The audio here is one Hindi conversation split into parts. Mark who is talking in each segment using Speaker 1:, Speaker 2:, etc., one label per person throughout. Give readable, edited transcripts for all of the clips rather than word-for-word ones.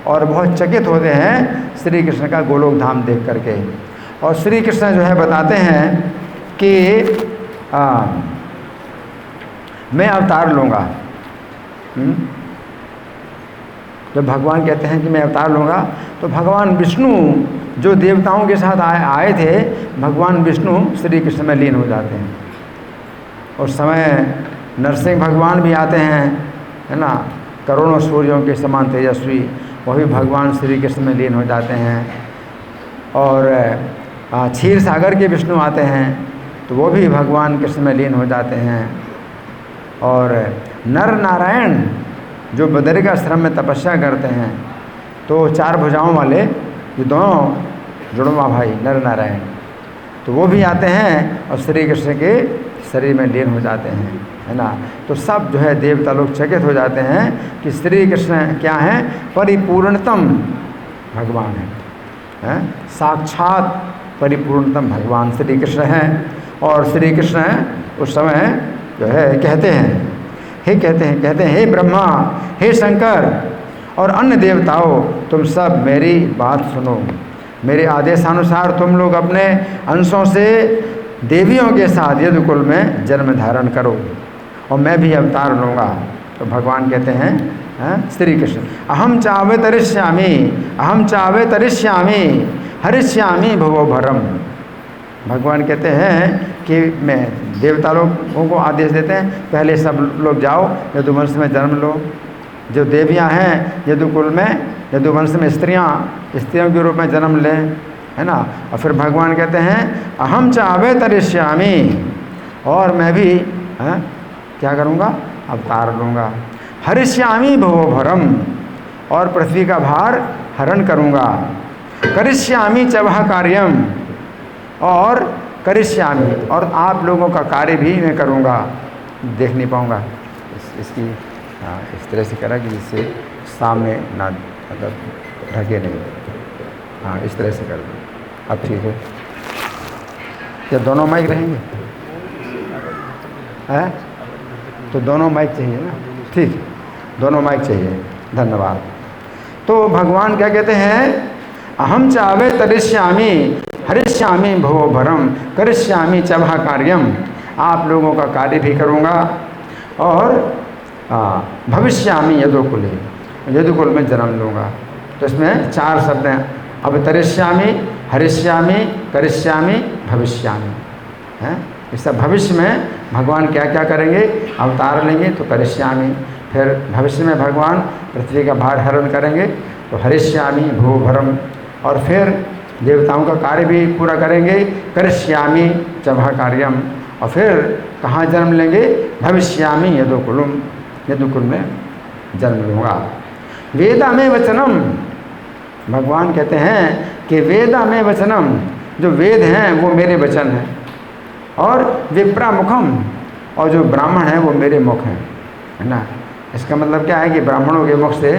Speaker 1: और बहुत चकित होते हैं श्री कृष्ण का गोलोक धाम देख करके। और श्री कृष्ण जो है बताते हैं कि मैं अवतार लूँगा। जब भगवान कहते हैं कि मैं अवतार लूँगा, तो भगवान विष्णु जो देवताओं के साथ आए थे, भगवान विष्णु श्री कृष्ण में लीन हो जाते हैं। उस समय नरसिंह भगवान भी आते हैं, है ना, करोड़ों सूर्यों के समान तेजस्वी, वह भी भगवान श्री कृष्ण में लीन हो जाते हैं। और क्षीर सागर के विष्णु आते हैं, तो वो भी भगवान कृष्ण में लीन हो जाते हैं। और नर नारायण जो बदरिका आश्रम में तपस्या करते हैं, तो 4 भुजाओं वाले ये दोनों जुड़वा भाई नर नारायण, तो वो भी आते हैं और श्री कृष्ण के शरीर में लीन हो जाते हैं, है ना। तो सब जो है देवता लोग चकित हो जाते हैं कि श्री कृष्ण क्या हैं, परिपूर्णतम भगवान हैं, साक्षात परिपूर्णतम भगवान श्री कृष्ण हैं। और श्री कृष्ण उस समय जो है कहते हैं हे ब्रह्मा, हे शंकर और अन्य देवताओं, तुम सब मेरी बात सुनो। मेरे आदेशानुसार तुम लोग अपने अंशों से देवियों के साथ यदुकुल में जन्म धारण करो और मैं भी अवतार लूँगा। तो भगवान कहते हैं श्री कृष्ण, अहम चावे तरिष्यामि हरिष्यामि भवो भरम। भगवान कहते हैं कि मैं देवता लोगों को आदेश देते हैं, पहले सब लोग जाओ यदुवंश में जन्म लो। जो देवियां हैं यदुकुल में, यदुवंश में स्त्रियों के रूप में जन्म लें, है ना। और फिर भगवान कहते हैं अहम चावे तरिष्यामि, और मैं भी क्या करूँगा, अवतार लूँगा। हरिष्यामि भवो भरम, और पृथ्वी का भार हरण करूँगा। करिष्यामि च वह कार्यम, और करिष्यामि, और आप लोगों का कार्य भी मैं करूँगा। देख नहीं पाऊँगा, इसकी इस तरह से करा कि जिससे सामने ना मतलब ढके नहीं, इस तरह से कर दो। अब ठीक है, क्या दोनों माइक रहेंगे? हैं तो दोनों माइक चाहिए ना, ठीक, दोनों माइक चाहिए, धन्यवाद। तो भगवान क्या कहते हैं, अहम चावे तरिष्यामि हरिष्यामि भवो भरम करिष्यामि च वह कार्यम, आप लोगों का कार्य भी करूँगा और भविष्यामि यदुकुले, यदुकुल में जन्म लूँगा। तो इसमें 4 शब्द हैं, अब तरिष्यामि, हरिष्यामि, करिष्यामि, भविष्यामि, हैं। इस भविष्य में भगवान क्या क्या करेंगे, अवतार लेंगे तो करिष्यामि, फिर भविष्य में भगवान पृथ्वी का भार हरण करेंगे तो हरिष्यामि भवो भरम, और फिर देवताओं का कार्य भी पूरा करेंगे, करिष्यामि च वह कार्यम, और फिर कहाँ जन्म लेंगे, भविष्यामि यदुकुलम, यदुकुल में जन्म लूँगा। वेदा में वचनम, भगवान कहते हैं कि वेदा में वचनम, जो वेद हैं वो मेरे वचन हैं, और विप्रामुखम, और जो ब्राह्मण हैं वो मेरे मुख हैं, है ना। इसका मतलब क्या है कि ब्राह्मणों के मुख से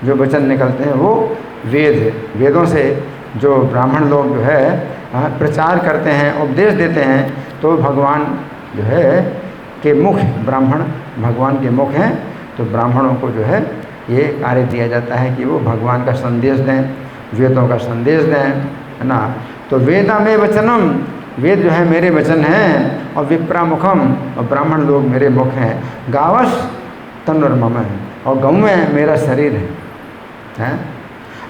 Speaker 1: जो वचन निकलते हैं वो वेदों से जो ब्राह्मण लोग जो है प्रचार करते हैं, उपदेश देते हैं, तो भगवान जो है के मुख, ब्राह्मण भगवान के मुख हैं, तो ब्राह्मणों को जो है ये कार्य दिया जाता है कि वो भगवान का संदेश दें, वेदों का संदेश दें, है ना। तो वेदा में वचनम, वेद जो है मेरे वचन हैं, और विप्रामुखम, और ब्राह्मण लोग मेरे मुख हैं। गावस तनुर्मम, और गौ में मेरा शरीर है।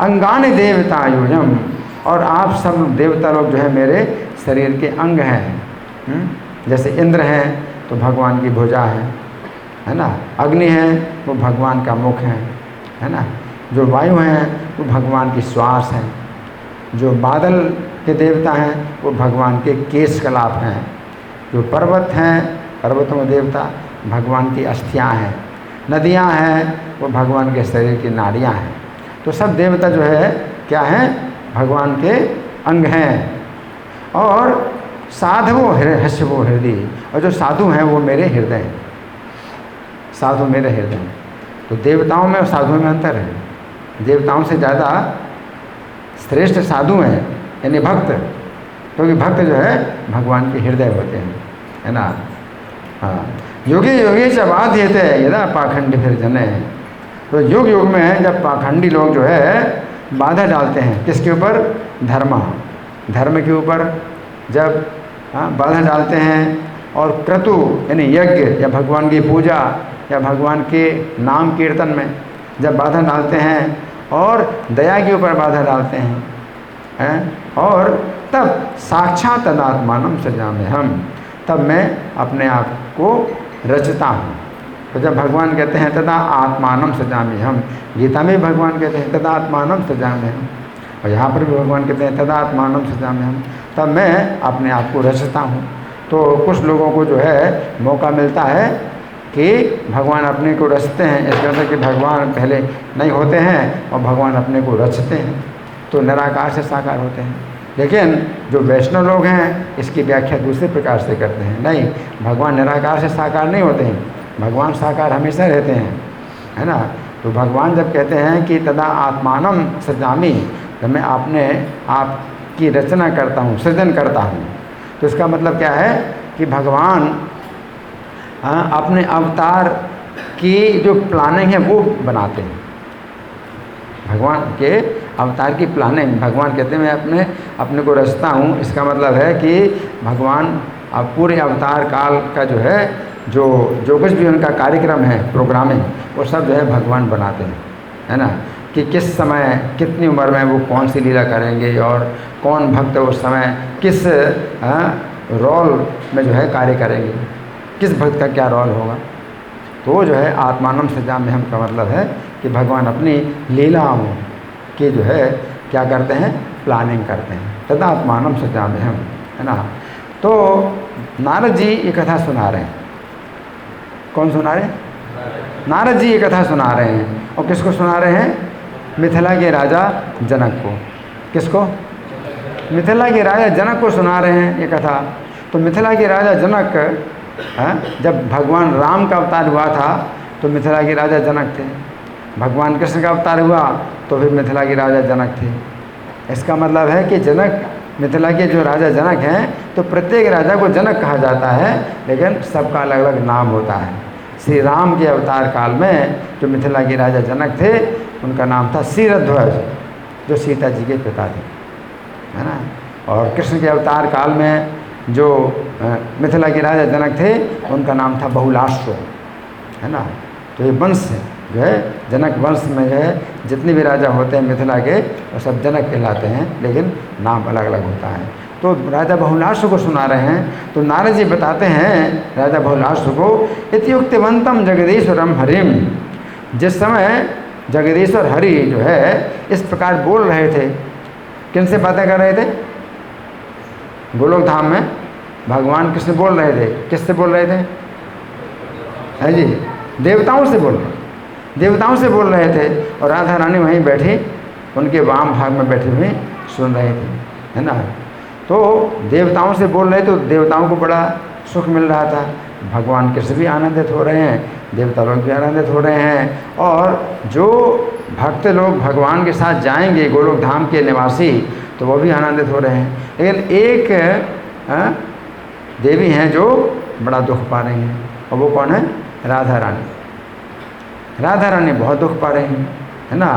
Speaker 1: अंगानि देवता योजम, और आप सब देवता लोग जो है मेरे शरीर के अंग हैं। जैसे इंद्र हैं तो भगवान की भुजा है ना। अग्नि है वो भगवान का मुख है ना। जो वायु हैं वो भगवान की श्वास हैं। जो बादल के देवता हैं वो भगवान के केश कलाप हैं। जो पर्वत हैं, पर्वतों में देवता भगवान की अस्थियां हैं। नदियां हैं वो भगवान के शरीर की नाड़ियां हैं। तो सब देवता जो है क्या हैं, भगवान के अंग हैं। और साधवो हस्यवो हृदय, और जो साधु हैं वो मेरे हृदय हैं। साधु मेरे हृदय हैं। तो देवताओं में और साधुओं में अंतर है। देवताओं से ज़्यादा श्रेष्ठ साधु हैं, यानी भक्त, क्योंकि भक्त जो है भगवान के हृदय होते हैं, है ना। हाँ, योगी योगी च बाध्यते यदा पाखंड फिर जने, तो युग युग में जब पाखंडी लोग जो है बाधा डालते हैं, किसके ऊपर? धर्म के ऊपर जब बाधा डालते हैं, और क्रतु यानी यज्ञ या भगवान की पूजा या भगवान के नाम कीर्तन में जब बाधा डालते हैं, और दया के ऊपर बाधा डालते हैं, और तब साक्षात तदात्मानम सृजामि हम, तब मैं अपने आप को रचता हूँ। तो जब भगवान कहते हैं तदा आत्मानम सृजामि हम, गीता में भगवान कहते हैं तदा आत्मानम सृजामि हम, और यहाँ पर भी भगवान कहते हैं तदा आत्मानम सृजामि हम, तब मैं अपने आप को रचता हूँ। तो कुछ लोगों को जो है मौका मिलता है कि भगवान अपने को रचते हैं, इसके मतलब कि भगवान पहले नहीं होते हैं और भगवान अपने को रचते हैं, तो निराकार से साकार होते हैं। लेकिन जो वैष्णव लोग हैं इसकी व्याख्या दूसरे प्रकार से करते हैं, नहीं, भगवान निराकार से साकार नहीं होते हैं, भगवान साकार हमेशा रहते हैं, है ना। तो भगवान जब कहते हैं कि तदा आत्मानम सृजामि, तो मैं अपने आप की रचना करता हूँ, सृजन करता हूँ, तो इसका मतलब क्या है कि भगवान अपने अवतार की जो प्लानिंग है वो बनाते हैं। भगवान के अवतार की प्लानिंग, भगवान कहते हैं मैं अपने को रचता हूँ, इसका मतलब है कि भगवान अब पूरे अवतार काल का जो है जो कुछ भी उनका कार्यक्रम है, प्रोग्रामिंग, वो सब जो है भगवान बनाते हैं, है ना, कि किस समय कितनी उम्र में वो कौन सी लीला करेंगे और कौन भक्त उस समय किस रोल में जो है कार्य करेंगे, किस भक्त का क्या रोल होगा। तो वो जो है आत्मानम सृजामि हम का मतलब है कि भगवान अपनी लीलाओं की जो है क्या करते हैं, प्लानिंग करते हैं, तदा आत्मानम सृजामि हम, है ना। तो नारद जी ये कथा सुना रहे हैं, कौन सुना रहे हैं? नारद जी ये कथा सुना रहे हैं, और किसको सुना रहे हैं? मिथिला के राजा जनक को। किसको? मिथिला के राजा जनक को सुना रहे हैं ये कथा। तो मिथिला के राजा जनक जब भगवान राम का अवतार हुआ था तो मिथिला के राजा जनक थे, भगवान कृष्ण का अवतार हुआ तो फिर मिथिला के राजा जनक थे। इसका मतलब है कि जनक, मिथिला के जो राजा जनक हैं, तो प्रत्येक राजा को जनक कहा जाता है, लेकिन सबका अलग अलग नाम होता है। श्री राम के अवतार काल में जो मिथिला के राजा जनक थे उनका नाम था शिरध्वज, जो सीता जी के पिता थे, है ना। और कृष्ण के अवतार काल में जो मिथिला के राजा जनक थे उनका नाम था बहुलाश्व, है ना। तो ये वंश जो है जनक वंश में जो है जितने भी राजा होते हैं मिथिला के वो सब जनक कहलाते हैं, लेकिन नाम अलग अलग होता है। तो राजा बहुलाश्व को सुना रहे हैं। तो नारद जी बताते हैं राजा बहुलाश्व को, इत्युक्तवंतम जगदीश्वरम हरिम, जिस समय जगदीश्वर हरि जो है इस प्रकार बोल रहे थे, किन से बातें कर रहे थे? गोलोक धाम में भगवान कृष्ण बोल रहे थे। किससे बोल रहे थे? है जी, देवताओं से बोल रहे, देवताओं से बोल रहे थे, और राधा रानी वहीं बैठी उनके वाम भाग में बैठी हुई सुन रहे थे, है ना। तो देवताओं से बोल रहे, तो देवताओं को बड़ा सुख मिल रहा था, भगवान कृष्ण भी आनंदित हो रहे हैं, देवता लोग भी आनंदित हो रहे हैं, और जो भक्त लोग भगवान के साथ जाएंगे गोलोक धाम के निवासी, तो वो भी आनंदित हो रहे हैं। लेकिन एक देवी हैं जो बड़ा दुख पा रही हैं, और वो कौन है? राधा रानी। राधा रानी बहुत दुख पा रही हैं, है ना।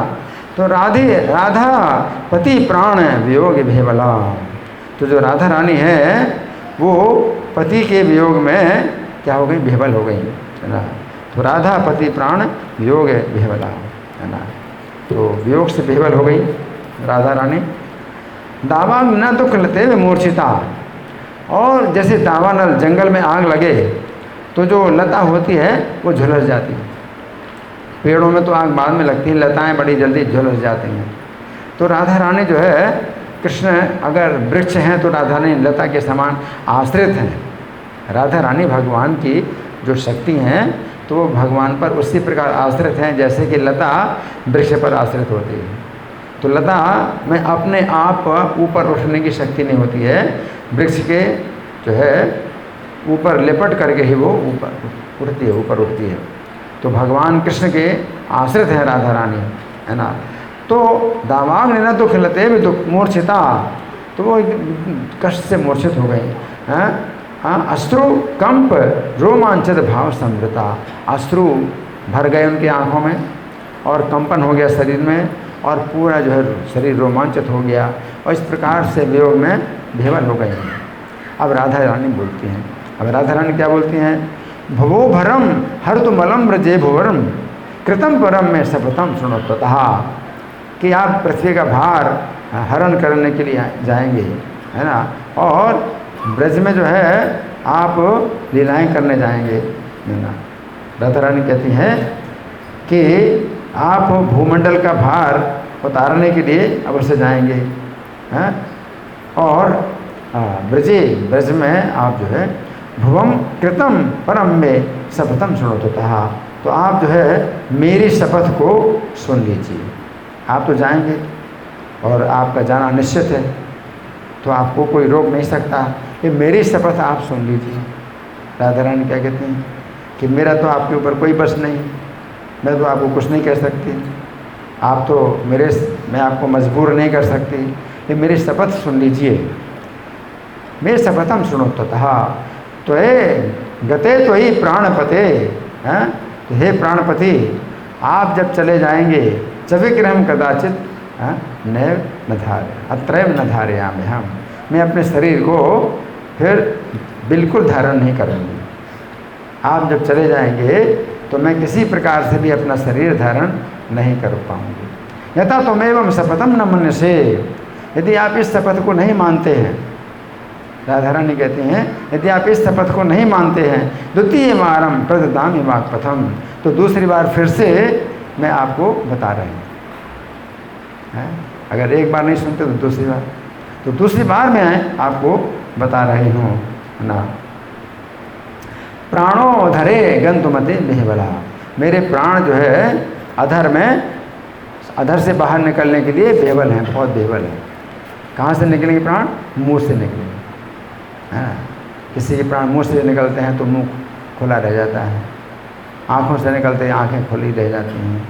Speaker 1: तो राधा पति प्राण वियोग भेवला, तो जो राधा रानी है वो पति के वियोग में क्या हो गई? भेवल हो गई, है ना। तो राधा पति प्राण वियोग भेवला, है ना। तो वियोग से भेवल हो गई राधा रानी। दावा न दुख लते वे मूर्छिता, और जैसे दावानल जंगल में आग लगे तो जो लता होती है वो झुलस जाती है। पेड़ों में तो आग बाद में लगती है, लताएं बड़ी जल्दी झुलस जाती हैं। तो राधा रानी जो है, कृष्ण अगर वृक्ष हैं तो राधा रानी लता के समान आश्रित हैं। राधा रानी भगवान की जो शक्ति हैं तो वो भगवान पर उसी प्रकार आश्रित हैं जैसे कि लता वृक्ष पर आश्रित होती है। तो लता में अपने आप ऊपर उठने की शक्ति नहीं होती है, वृक्ष के जो है ऊपर लिपट करके ही वो ऊपर उठती है, ऊपर उठती है। तो भगवान कृष्ण के आश्रित हैं राधा रानी, है ना। तो दावाग ने ना दुख लते भी दुख मूर्छिता, तो वो कष्ट से मूर्छित हो गई हैं। अश्रु कंप रोमांचित भाव समृता, अश्रु भर गए उनकी आँखों में, और कंपन हो गया शरीर में, और पूरा जो है शरीर रोमांचित हो गया, और इस प्रकार से वियोग में भेवल हो गई हैं। अब राधा रानी बोलती हैं, अब राधा रानी क्या बोलती हैं? भवो भरम हर तुम मलम व्रजे भुवरम कृतम परम में सपतम सुनोत्तः, कि आप पृथ्वी का भार हरण करने के लिए जाएंगे, है ना, और ब्रज में जो है आप लीलाएं करने जाएंगे, है ना। राधा रानी कहती हैं कि आप भूमंडल का भार उतारने के लिए अवश्य जाएंगे, हैं, और ब्रज में आप जो है भुवम कृतम परम में शपथम सुनोत्तः, तो आप जो है मेरी शपथ को सुन लीजिए। आप तो जाएंगे और आपका जाना निश्चित है, तो आपको कोई रोक नहीं सकता, ये मेरी शपथ आप सुन लीजिए। राधा रानी क्या कहते हैं कि मेरा तो आपके ऊपर कोई बस नहीं, मैं तो आपको कुछ नहीं कह सकती, आप तो मैं आपको मजबूर नहीं कर सकती, ये मेरी शपथ सुन लीजिए। मेरी शपथम सुनोत्तः, तो हे गते तो ही प्राणपते, हैं, तो हे प्राणपति, आप जब चले जाएंगे चविक्रम कदाचित नैव न धारे अत्रैव न धारयामि हम, मैं अपने शरीर को फिर बिल्कुल धारण नहीं करूँगी। आप जब चले जाएंगे तो मैं किसी प्रकार से भी अपना शरीर धारण नहीं कर पाऊँगी। यथा त्वमेवं शपथम न मन्यसे, यदि आप इस शपथ को नहीं मानते हैं, राधा रानी कहती हैं यदि आप इस शपथ को नहीं मानते हैं, द्वितीय वारम प्रददामि वाक्पथम, तो दूसरी बार फिर से मैं आपको बता रही हूँ, अगर एक बार नहीं सुनते तो दूसरी बार, तो दूसरी बार मैं आपको बता रही हूँ ना। प्राणो धरे गंतुमते मेहबला, मेरे प्राण जो है अधर से बाहर निकलने के लिए बेवल हैं, बहुत बेवल हैं। कहाँ से निकलेंगे प्राण? मुंह से निकलेंगे, हाँ, किसी के प्राण मुंह से निकलते हैं तो मुंह खुला रह जाता है, आँखों से निकलते हैं आँखें खुली रह जाती हैं,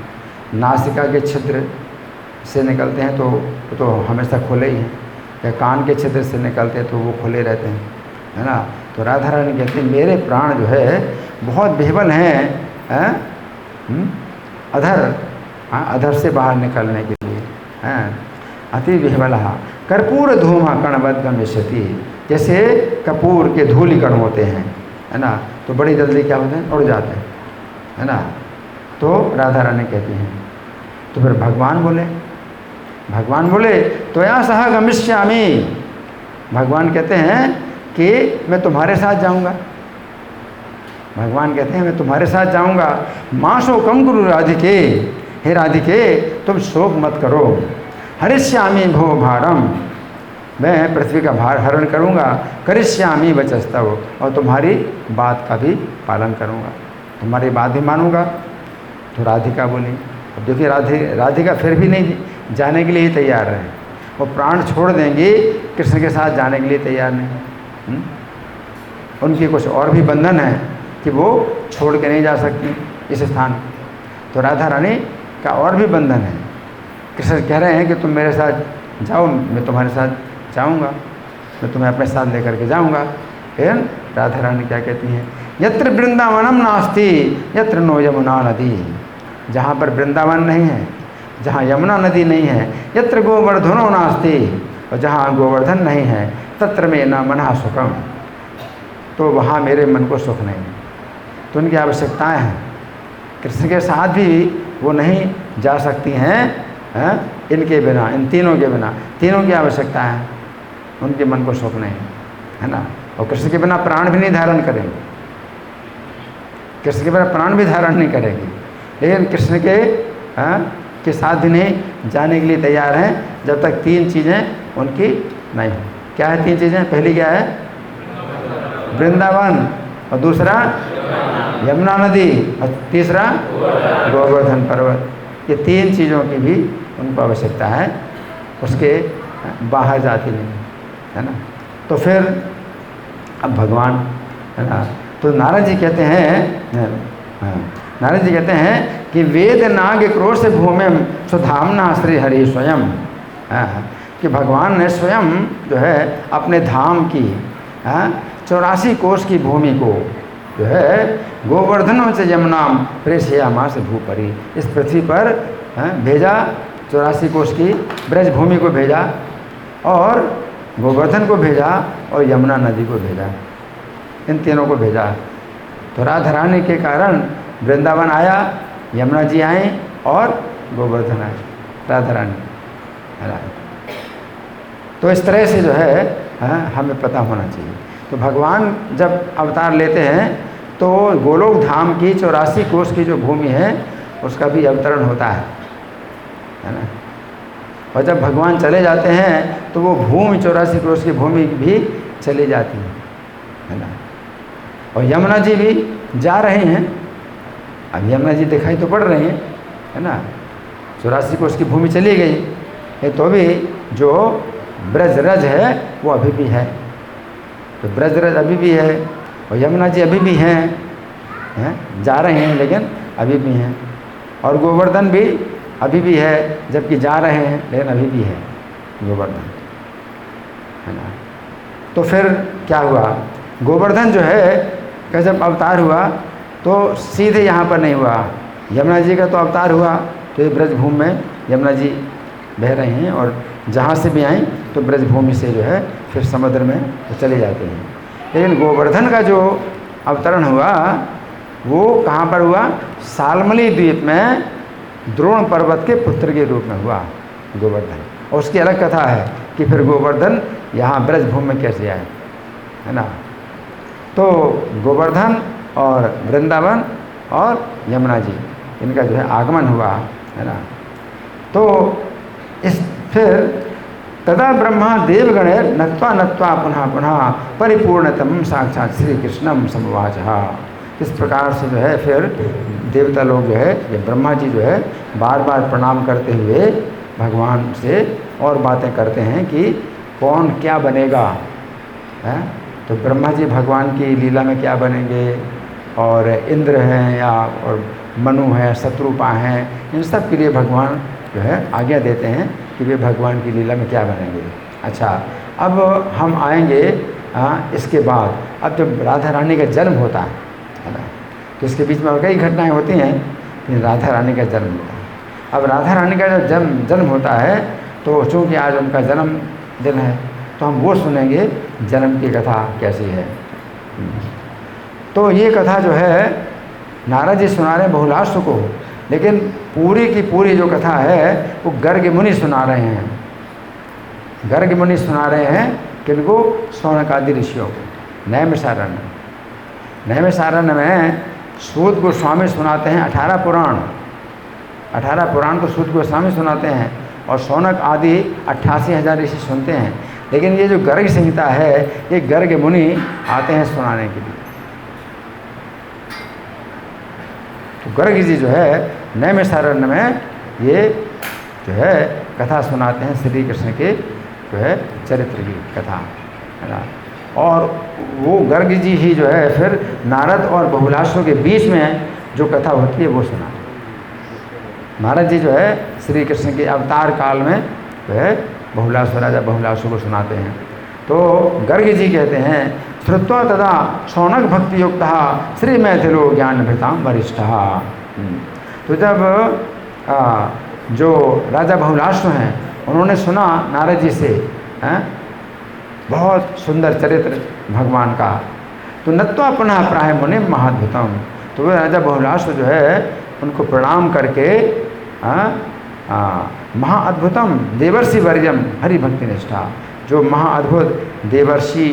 Speaker 1: नासिका के छिद्र से निकलते हैं तो हमेशा खुले ही हैं, या कान के छिद्र से निकलते हैं तो वो खुले रहते हैं, है ना। तो राधा रानी कहती है मेरे प्राण जो है बहुत बेहबल हैं, अधर से बाहर निकलने के लिए, हैं, अति बेहबला कर्पूर धूमा कणवद गमिष्यति, जैसे कपूर के धूलि कण होते हैं, है ना, तो बड़ी जल्दी क्या होते हैं, उड़ जाते हैं, है ना। तो राधा रानी कहती हैं, तो फिर भगवान बोले तो या सह गमिष्यामि, भगवान कहते हैं कि मैं तुम्हारे साथ जाऊंगा, भगवान कहते हैं मैं तुम्हारे साथ जाऊंगा। माँ शोकम गुरु राधिके, हे राधिके तुम शोक मत करो, हरिष्यामि भो भारम, मैं पृथ्वी का भार हरण करूंगा, करिष्यामि वचस्तव, और तुम्हारी बात का भी पालन करूंगा, तुम्हारी बात भी मानूंगा। तो राधिका बोली, अब देखिए राधिका फिर भी नहीं जाने के लिए तैयार है, वो प्राण छोड़ देंगी, कृष्ण के साथ जाने के लिए तैयार नहीं। उनकी कुछ और भी बंधन है कि वो छोड़ के नहीं जा सकती इस स्थान। तो राधा रानी का और भी बंधन है, कृष्ण कह रहे हैं कि तुम मेरे साथ जाओ, मैं तुम्हारे साथ जाऊंगा, मैं तुम्हें अपने साथ लेकर के जाऊंगा। फिर राधा रानी क्या कहती हैं, यत्र वृंदावनम नास्ति यत्र नो यमुना नदी, जहाँ पर वृंदावन नहीं है, जहाँ यमुना नदी नहीं है, यत्र गोवर्धनो नास्ति, और जहाँ गोवर्धन नहीं है, तत्र में न मना सुखम, तो वहाँ मेरे मन को सुख नहीं है। तो उनकी आवश्यकताएं हैं, कृष्ण के साथ भी वो नहीं जा सकती हैं, इनके बिना, इन तीनों के बिना, तीनों की आवश्यकता है, उनके मन को सुख नहीं है ना। और कृष्ण के बिना प्राण भी नहीं धारण करेंगे, कृष्ण के बिना प्राण भी धारण नहीं करेंगे, लेकिन कृष्ण के साथ भी नहीं जाने के लिए तैयार हैं जब तक तीन चीज़ें उनकी नहीं हो। क्या है तीन चीज़ें? पहली क्या है? वृंदावन, और दूसरा यमुना नदी, और तीसरा गोवर्धन पर्वत। ये तीन चीज़ों की भी उनको आवश्यकता है, उसके बाहर जाती नहीं, है ना। तो फिर अब भगवान, है ना, तो नारद जी कहते हैं कि वेद नाग क्रोश भूमि सुधामना श्री हरि स्वयं, कि भगवान ने स्वयं जो है अपने धाम की 84 कोष की भूमि को जो है गोवर्धनों से यमुनाम प्रेषयामा से भूपरी, इस पृथ्वी पर भेजा 84 कोष की ब्रज भूमि को भेजा और गोवर्धन को भेजा और यमुना नदी को भेजा, इन तीनों को भेजा। तो राधा रानी के कारण वृंदावन आया, यमुना जी आए और गोवर्धन आए, राधा रानी है ना। तो इस तरह से जो है हमें पता होना चाहिए। तो भगवान जब अवतार लेते हैं तो गोलोक धाम की 84 कोष की जो भूमि है उसका भी अवतरण होता है ना। और जब भगवान चले जाते हैं तो वो भूमि 84 कोष की भूमि भी चली जाती है ना। और यमुना जी भी जा रहे हैं, अब यमुना जी दिखाई तो पड़ रहे हैं है ना। 84 कोष की भूमि चली गई है तो भी जो ब्रजरज है वो अभी भी है, तो ब्रजरज अभी भी है और यमुना जी अभी भी हैं, जा रहे हैं लेकिन अभी भी हैं। और गोवर्धन भी अभी भी है, जबकि जा रहे हैं लेकिन अभी भी है गोवर्धन है ना। तो फिर क्या हुआ, गोवर्धन जो है का जब अवतार हुआ तो सीधे यहाँ पर नहीं हुआ, यमुना जी का तो अवतार हुआ तो ये ब्रजभूमि में यमुना जी बह रहे हैं और जहाँ से भी आए तो ब्रजभूमि से जो है फिर समुद्र में तो चले जाते हैं। लेकिन गोवर्धन का जो अवतरण हुआ वो कहाँ पर हुआ, सालमली द्वीप में द्रोण पर्वत के पुत्र के रूप में हुआ गोवर्धन। और उसकी अलग कथा है कि फिर गोवर्धन यहाँ ब्रजभूमि में कैसे आए है ना। तो गोवर्धन और वृंदावन और यमुना जी इनका जो है आगमन हुआ है ना। तो इस फिर तदा ब्रह्मा देवगणे नत्वा नत्वा पुनः पुनः परिपूर्णतम साक्षात श्री कृष्णम समवाच। इस प्रकार से जो है फिर देवता लोग जो है ये ब्रह्मा जी जो है बार बार प्रणाम करते हुए भगवान से और बातें करते हैं कि कौन क्या बनेगा है। तो ब्रह्मा जी भगवान की लीला में क्या बनेंगे, और इंद्र हैं या और मनु है, शत्रुपा हैं, इन सब के लिए भगवान जो है आज्ञा देते हैं कि वे भगवान की लीला में क्या बनेंगे। अच्छा, अब हम आएंगे इसके बाद, अब जब राधा रानी का जन्म होता है ना, तो इसके बीच में और कई घटनाएं होती हैं, लेकिन राधा रानी का जन्म होता है। अब राधा रानी का जब जन्म होता है तो चूँकि आज उनका जन्म दिन है तो हम वो सुनेंगे जन्म की कथा कैसी है। तो ये कथा जो है नारद जी सुना रहे हैं बहुलाष्ट को, लेकिन पूरी की पूरी जो कथा है वो गर्ग मुनि सुना रहे हैं। गर्ग मुनि सुना रहे हैं किनको, शौनक आदि ऋषियों को। नैमिषारण्य, नैमिषारण्य में सूत गोस्वामी सुनाते हैं 18 पुराण, 18 पुराण को सूत गोस्वामी सुनाते हैं और शौनक आदि 88,000 ऋषि सुनते हैं। लेकिन ये जो गर्ग संहिता है ये गर्ग मुनि आते हैं सुनाने के लिए। तो गर्ग जी जो है नैमिषारण्य में ये जो है कथा सुनाते हैं श्री कृष्ण के जो है चरित्र की कथा है ना। और वो गर्ग जी ही जो है फिर नारद और बहुलाशों के बीच में जो कथा होती है वो सुना। नारद जी जो है श्री कृष्ण के अवतार काल में जो है बहुलाशु राजा बहुलाशु को सुनाते हैं। तो गर्ग जी कहते हैं श्रुत्वा तदा शौनक भक्ति युक्त श्री मैथिलो ज्ञान भृताम वरिष्ठ। तो जब जो राजा बहुलाशु हैं उन्होंने सुना नारद जी से बहुत सुंदर चरित्र भगवान का, तो नत्वा पुनः प्राय मुनि महाद्भुतम। तो वे राजा बहुलाशु जो है उनको प्रणाम करके महाअद्भुतम देवर्षि वर्यम हरि भक्ति निष्ठा, जो महाअद्भुत देवर्षि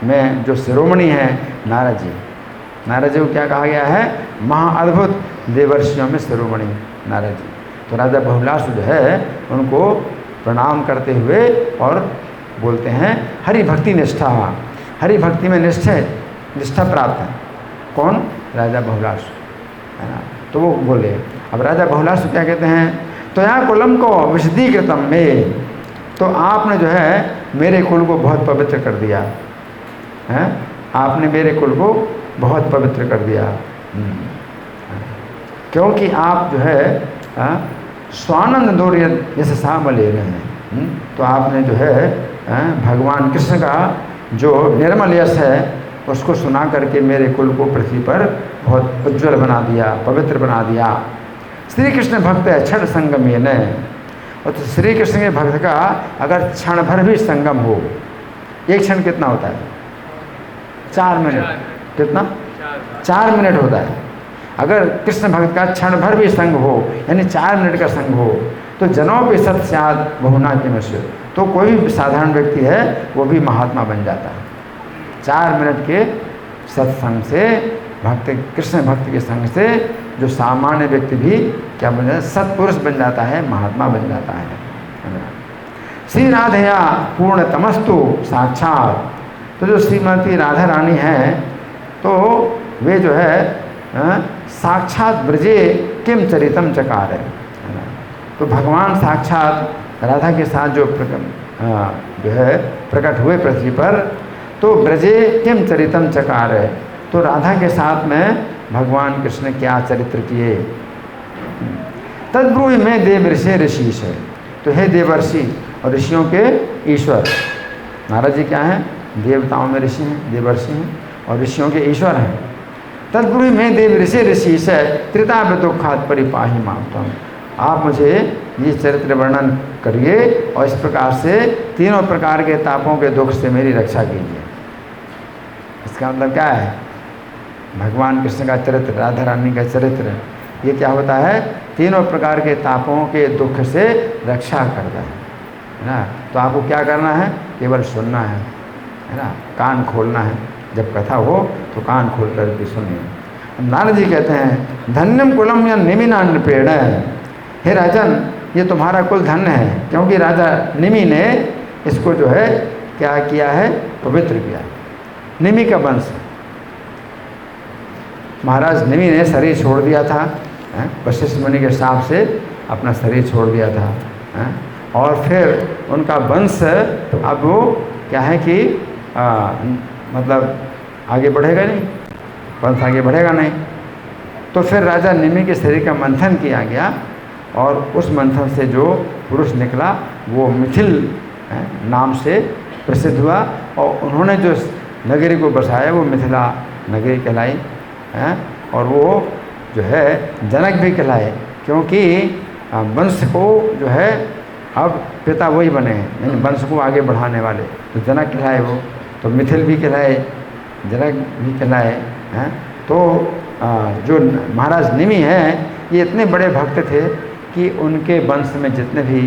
Speaker 1: में जो शिरोमणि है नारद जी, नारद जी को क्या कहा गया है, महाअद्भुत देवर्षियों में शिरोमणि नारद जी। तो राजा बहुलाशु जो है उनको प्रणाम करते हुए और बोलते हैं हरि भक्ति निष्ठा, हरि भक्ति में निष्ठा प्राप्त है। कौन, राजा बहुलाशु है ना। तो वो बोले, अब राजा बहुलाशु क्या कहते हैं, तो यहाँ कुलम को विशदीकृतम में, तो आपने जो है मेरे कुल को बहुत पवित्र कर दिया है, आपने मेरे कुल को बहुत पवित्र कर दिया, क्योंकि आप जो है स्वानंद दौर्य जैसे साम ले रहे हैं। तो आपने जो है भगवान कृष्ण का जो निर्मल यश है उसको सुना करके मेरे कुल को पृथ्वी पर बहुत उज्ज्वल बना दिया, पवित्र बना दिया। श्री कृष्ण भक्त क्षण संगम ये न, और तो श्री कृष्ण के भक्त का अगर क्षण भर भी संगम हो, एक क्षण कितना होता है? 4 मिनट। कितना? 4 मिनट होता है। अगर कृष्ण भक्त का क्षण भर भी संग हो, यानी 4 मिनट का संग हो, तो जनों पे सत्स्याद बहुना के मनुष्य, तो कोई भी साधारण व्यक्ति है वो भी महात्मा बन जाता है। 4 मिनट के सत्संग से, भक्त कृष्ण भक्त के संग से जो सामान्य व्यक्ति भी क्या बन जाता है? सत्पुरुष बन जाता है, महात्मा बन जाता है। श्री राधया पूर्ण तमस्तु साक्षात, तो जो श्रीमती राधा रानी है तो वे जो है साक्षात ब्रजे किम चरितम चकार है ना। तो भगवान साक्षात राधा के साथ जो है प्रकट हुए पृथ्वी पर, तो ब्रजे किम चरितम चकार है, तो राधा के साथ में भगवान कृष्ण क्या चरित्र किए। तद्ब्रूहि में देव ऋषि ऋषिश है, तो हे देवर्षि और ऋषियों के ईश्वर, नारद जी क्या हैं? देवताओं में ऋषि हैं, देवर्षि हैं और ऋषियों के ईश्वर हैं। तद्ब्रूहि में देव ऋषि ऋषिश त्रिताप दुखात परिपाहि माम, आप मुझे ये चरित्र वर्णन करिए और इस प्रकार से तीनों प्रकार के तापों के दुख से मेरी रक्षा कीजिए। इसका मतलब क्या है? भगवान कृष्ण का चरित्र, राधा रानी का चरित्र, ये क्या होता है? तीनों प्रकार के तापों के दुख से रक्षा करता है ना। तो आपको क्या करना है? केवल सुनना है ना, कान खोलना है। जब कथा हो तो कान खोल करके सुनिए। नारद जी कहते हैं धन्यम कुलम या निमिना नृपेण, हे राजन ये तुम्हारा कुल धन्य है, क्योंकि राजा निमि ने इसको जो है क्या किया है? पवित्र किया। निमि का वंश, महाराज निमि ने शरीर छोड़ दिया था, वशिष्ठ मुनि के शाप से अपना शरीर छोड़ दिया था, और फिर उनका वंश अब वो क्या है कि मतलब आगे बढ़ेगा नहीं, वंश आगे बढ़ेगा नहीं। तो फिर राजा निमि के शरीर का मंथन किया गया और उस मंथन से जो पुरुष निकला वो मिथिल नाम से प्रसिद्ध हुआ, और उन्होंने जो नगरी को बसाया वो मिथिला नगरी कहलाई, और वो जो है जनक भी कहलाए, क्योंकि वंश को जो है अब पिता वही बने हैं, यानी वंश को आगे बढ़ाने वाले, तो जनक कहलाए वो, तो मिथिल भी कहलाए, जनक भी कहलाए हैं। तो जो महाराज निमि हैं ये इतने बड़े भक्त थे कि उनके वंश में जितने भी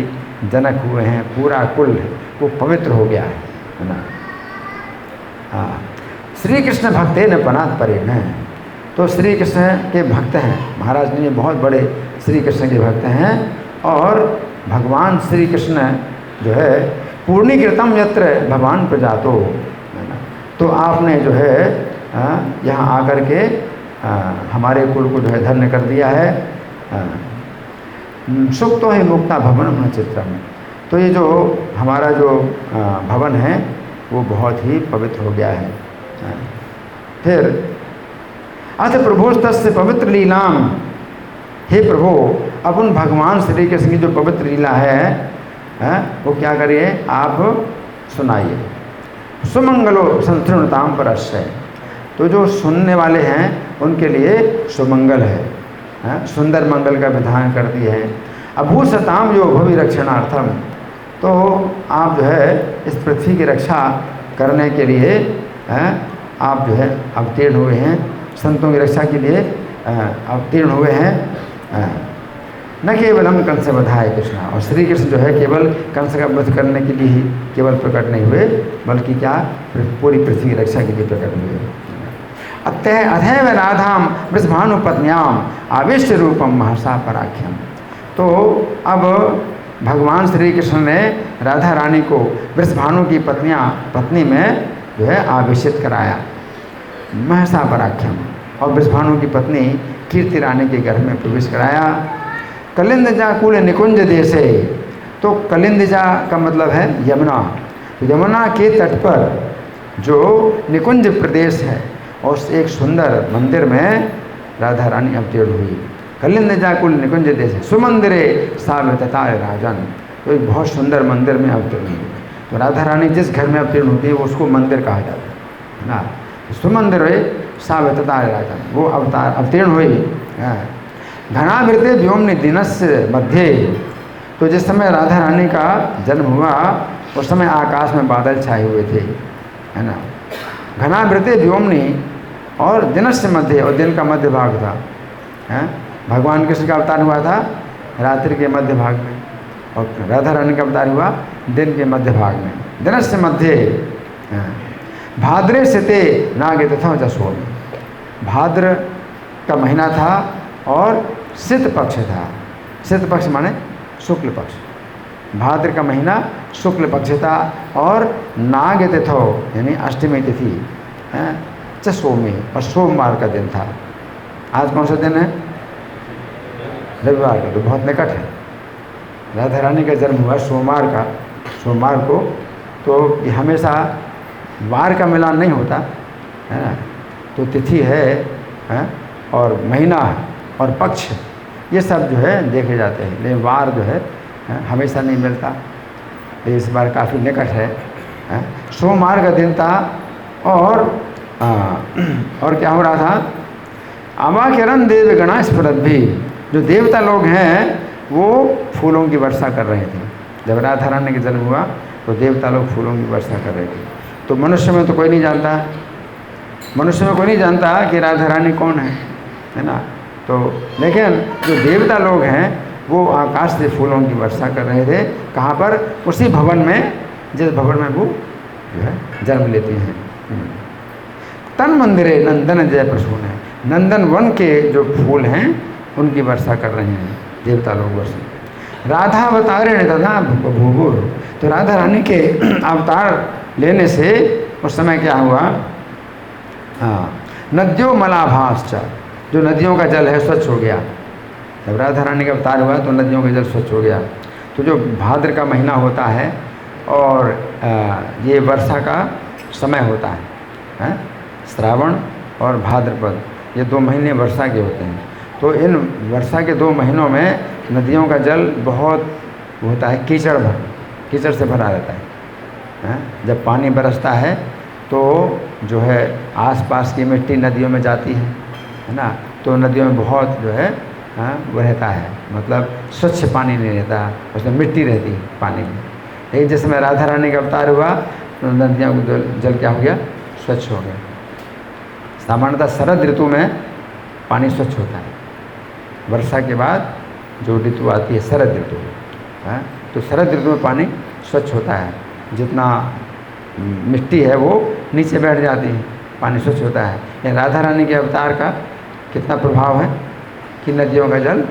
Speaker 1: जनक हुए हैं पूरा कुल वो पवित्र हो गया है ना। श्री कृष्ण भक्ते न पनात परे हैं, तो श्री कृष्ण के भक्त हैं, महाराज निमि बहुत बड़े श्री कृष्ण के भक्त हैं। और भगवान श्री कृष्ण जो है पूर्णीकृतम यत्र भगवान प्रजातो, तो आपने जो है यहाँ आकर के हमारे कुल को जो है धन्य कर दिया है। सुख तो है मुक्ता भवन चित्रम, तो ये जो हमारा जो भवन है वो बहुत ही पवित्र हो गया है। फिर अथ प्रभु तस्य पवित्र लीलाम, हे प्रभु अब उन भगवान श्री कृष्ण की जो पवित्र लीला है वो क्या करिए आप सुनाइए। सुमंगलो संतृणताम परस्य, तो जो सुनने वाले हैं उनके लिए सुमंगल है, सुंदर मंगल का विधान करती है। अभूसताम जो भवि रक्षणार्थम, तो आप जो है इस पृथ्वी की रक्षा करने के लिए आप जो है अवतीर्ण हुए हैं, संतों की रक्षा के लिए अवतीर्ण हुए हैं। न केवल हम कंस बधाए कृष्णा, और श्री कृष्ण जो है केवल कंस का वध करने के लिए ही केवल प्रकट नहीं हुए, बल्कि क्या पूरी पृथ्वी की रक्षा के लिए प्रकट हुए। अतः अथैव राधाम वृषभानुपत्न्याम आविष्ट रूपम महसा पराख्यम, तो अब भगवान श्री कृष्ण ने राधा रानी को वृषभानु की पत्नी में जो है आवेशित कराया, महसा पराख्यम, और वृषभानु की पत्नी कीर्ति रानी के घर में प्रवेश कराया। कलिंदजा कुल निकुंज देशे, तो कलिंदजा का मतलब है यमुना, तो यमुना के तट पर जो निकुंज प्रदेश है और एक सुंदर मंदिर में राधा रानी अवतीर्ण हुई। कलिंदजा कुल निकुंज देशे सुमंदिरे सावित्रताय राजन, तो एक बहुत सुंदर मंदिर में अवतीर्ण हुई। तो राधा रानी जिस घर में अवतीर्ण होती है उसको मंदिर कहा जाता है ना। सुमंदिरे सावतता राजन, वो अवतार अवतीर्ण हुई। घनावृते व्योमनि दिनस्य मध्य, तो जिस समय राधा रानी का जन्म हुआ उस समय आकाश में बादल छाए हुए थे, है ना। घनावृते व्योमनि, और दिनस्य मध्य, और दिन का मध्य भाग था, है। भगवान कृष्ण का अवतार हुआ था रात्रि के मध्य भाग में, और राधा रानी का अवतार हुआ दिन के मध्य भाग में। दिनस्य मध्य भाद्रे सिते नागे तथा जसो में, भाद्र का महीना था और सित पक्ष था। सित पक्ष माने शुक्ल पक्ष, भाद्र का महीना शुक्ल पक्ष था, और नाग तिथो यानी अष्टमी तिथि चसोमी, और सोमवार का दिन था। आज कौन सा दिन है? रविवार का, तो बहुत निकट है। राधा रानी का जन्म हुआ सोमवार का, सोमवार को, तो ये हमेशा वार का मिलान नहीं होता है ना, तो तिथि है और महीना और पक्ष ये सब जो है देखे जाते हैं, लेकिन वार जो है हमेशा नहीं मिलता। इस बार काफ़ी निकट है। सोमवार का दिन था, और क्या हो रहा था? अवाकिरण देवगणा स्फुरद भी, जो देवता लोग हैं वो फूलों की वर्षा कर रहे थे। जब राधा रानी का जन्म हुआ तो देवता लोग फूलों की वर्षा कर रहे थे। तो मनुष्य में तो कोई नहीं जानता, मनुष्य में कोई नहीं जानता कि राधा रानी कौन है ना। तो लेकिन जो देवता लोग हैं वो आकाश से फूलों की वर्षा कर रहे थे। कहाँ पर? उसी भवन में, जिस भवन में वो जो है जन्म लेती हैं। तन मंदिरे नंदन जय प्रसून है, नंदन वन के जो फूल हैं उनकी वर्षा कर रहे हैं देवता लोग वर्षा। राधा अवतारे तथा भूगुर, तो राधा रानी के अवतार लेने से उस समय क्या हुआ? नदियों मलाभाश्च, जो नदियों का जल है स्वच्छ हो गया। जब राधा रानी का अवतार हुआ तो नदियों का जल स्वच्छ हो गया। तो जो भाद्र का महीना होता है और ये वर्षा का समय होता है, श्रावण और भाद्रपद, ये 2 महीने वर्षा के होते हैं। तो इन वर्षा के 2 महीनों में नदियों का जल बहुत होता है, कीचड़ से भरा रहता है। जब पानी बरसता है तो जो है आसपास की मिट्टी नदियों में जाती है ना, तो नदियों में बहुत जो है वो रहता है, मतलब स्वच्छ पानी नहीं रहता, उसमें मिट्टी रहती है पानी में। लेकिन जिस समय राधा रानी का अवतार हुआ तो नदियों का जल क्या हो गया? स्वच्छ हो गया। सामान्यतः शरद ऋतु में पानी स्वच्छ होता है, वर्षा के बाद जो ऋतु आती है शरद ऋतु, तो शरद ऋतु में पानी स्वच्छ होता है। जितना मिट्टी है वो नीचे बैठ जाती है, पानी स्वच्छ होता है। ये राधा रानी के अवतार का कितना प्रभाव है कि नदियों का जल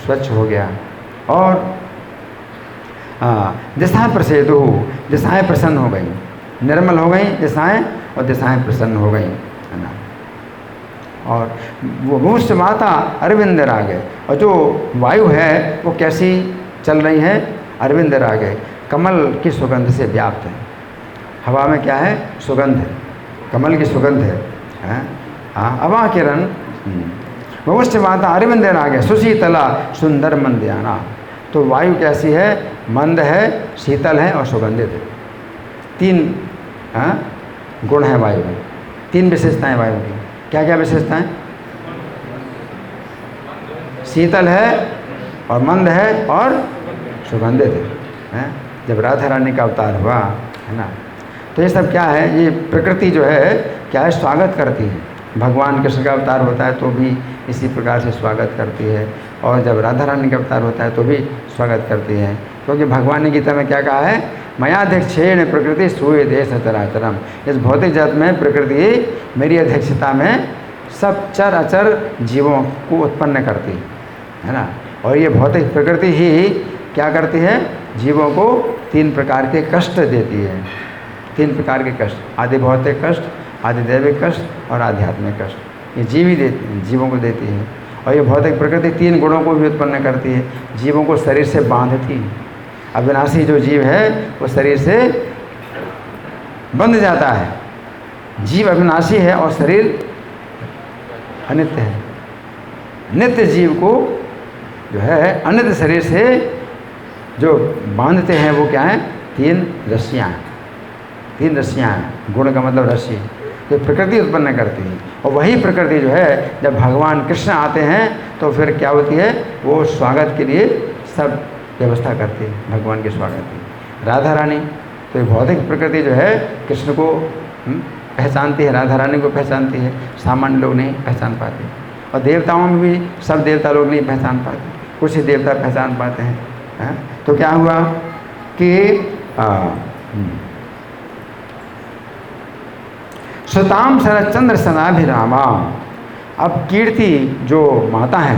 Speaker 1: स्वच्छ हो गया। और दिशाएँ प्रसिद्ध हो, दिशाएँ प्रसन्न हो गई, निर्मल हो गई दिशाएँ, और दिशाएँ प्रसन्न हो गई, है ना। और वो मूष्ट माता अरविंद रागे, और जो वायु है वो कैसी चल रही है? अरविंद रागे, कमल की सुगंध से व्याप्त है। हवा में क्या है? सुगंध है, कमल की सुगंध है। अवा किरण मूष्ट माता अरविंद रागे सुशीतला सुंदर मंदयाना, तो वायु कैसी है? मंद है, शीतल है और सुगंधित है। 3 गुण हैं वायु में, 3 विशेषताएं वायु की। क्या क्या विशेषताएं? शीतल है और मंद है और सुगंधित है। जब राधा रानी का अवतार हुआ, है ना, तो ये सब क्या है? ये प्रकृति जो है क्या है? स्वागत करती है। भगवान कृष्ण का अवतार होता है तो भी इसी प्रकार से स्वागत करती है, और जब राधा रानी का अवतार होता है तो भी स्वागत करती है। क्योंकि भगवान ने गीता में क्या कहा है? मयाध्यक्षेण प्रकृति सूय देश चराचरम, इस भौतिक जगत में प्रकृति मेरी अध्यक्षता में सब चर अचर जीवों को उत्पन्न करती है ना। और ये भौतिक प्रकृति ही क्या करती है? जीवों को 3 प्रकार के कष्ट देती है। 3 प्रकार के कष्ट, आदि भौतिक कष्ट, आदि दैविक कष्ट और आध्यात्मिक कष्ट, ये जीव ही जीवों को देती है। और ये भौतिक प्रकृति 3 गुणों को भी उत्पन्न करती है। जीवों को शरीर से बांधती है। अविनाशी जो जीव है वो शरीर से बंध जाता है। जीव अविनाशी है और शरीर अनित्य है। नित्य जीव को जो है अनित्य शरीर से जो बांधते हैं वो क्या है? 3 रस्सियाँ हैं। 3 रस्सियाँ हैं। गुण का मतलब रस्सी, जो प्रकृति उत्पन्न करती है। और वही प्रकृति जो है जब भगवान कृष्ण आते हैं तो फिर क्या होती है, वो स्वागत के लिए सब व्यवस्था करती है भगवान के स्वागत की। राधा रानी तो ये भौतिक प्रकृति जो है कृष्ण को पहचानती है, राधा रानी को पहचानती है, सामान्य लोग नहीं पहचान पाते। और देवताओं में भी सब देवता लोग नहीं पहचान पाते, कुछ ही देवता पहचान पाते हैं। तो क्या हुआ कि सुताम शरदचंद्र सदाभिरामा। अब कीर्ति जो माता है,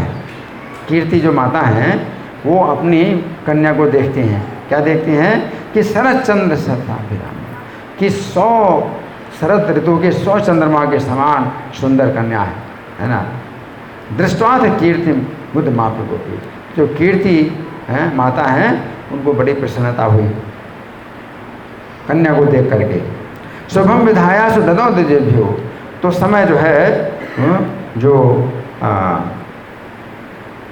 Speaker 1: कीर्ति जो माता हैं वो अपनी कन्या को देखती हैं, क्या देखती हैं कि शरदचंद्र सदाभिरामा, कि 100 शरद ऋतु के 100 चंद्रमा के समान सुंदर कन्या है ना। दृष्टवाथ कीर्ति बुद्ध मापी गोपी, जो कीर्ति है माता हैं उनको बड़ी प्रसन्नता हुई कन्या को देख करके। शुभम विधाया सुदतो द्विजेभ्यो, तो समय जो है जो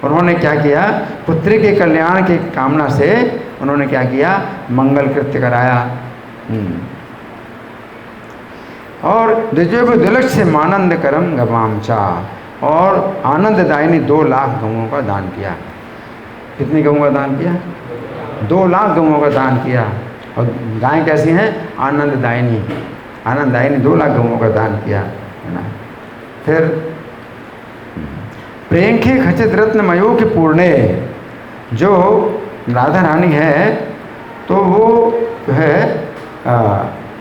Speaker 1: उन्होंने क्या किया, पुत्री के कल्याण की कामना से उन्होंने क्या किया, मंगल कृत्य कराया। और द्विजय को दुलक्ष्य मानंद करम गवामचा, और आनंददायिनी 2 लाख गऊओं का दान किया। कितनी गऊओं का दान किया, 2 लाख गऊओं का दान किया। और गायें कैसी हैं, आनंददायिनी, आनंददायिनी 2 लाख गऊओं का दान किया, है ना। फिर प्रेंखे खचित रत्नमयो के पूर्णे, जो राधा रानी है तो वो जो है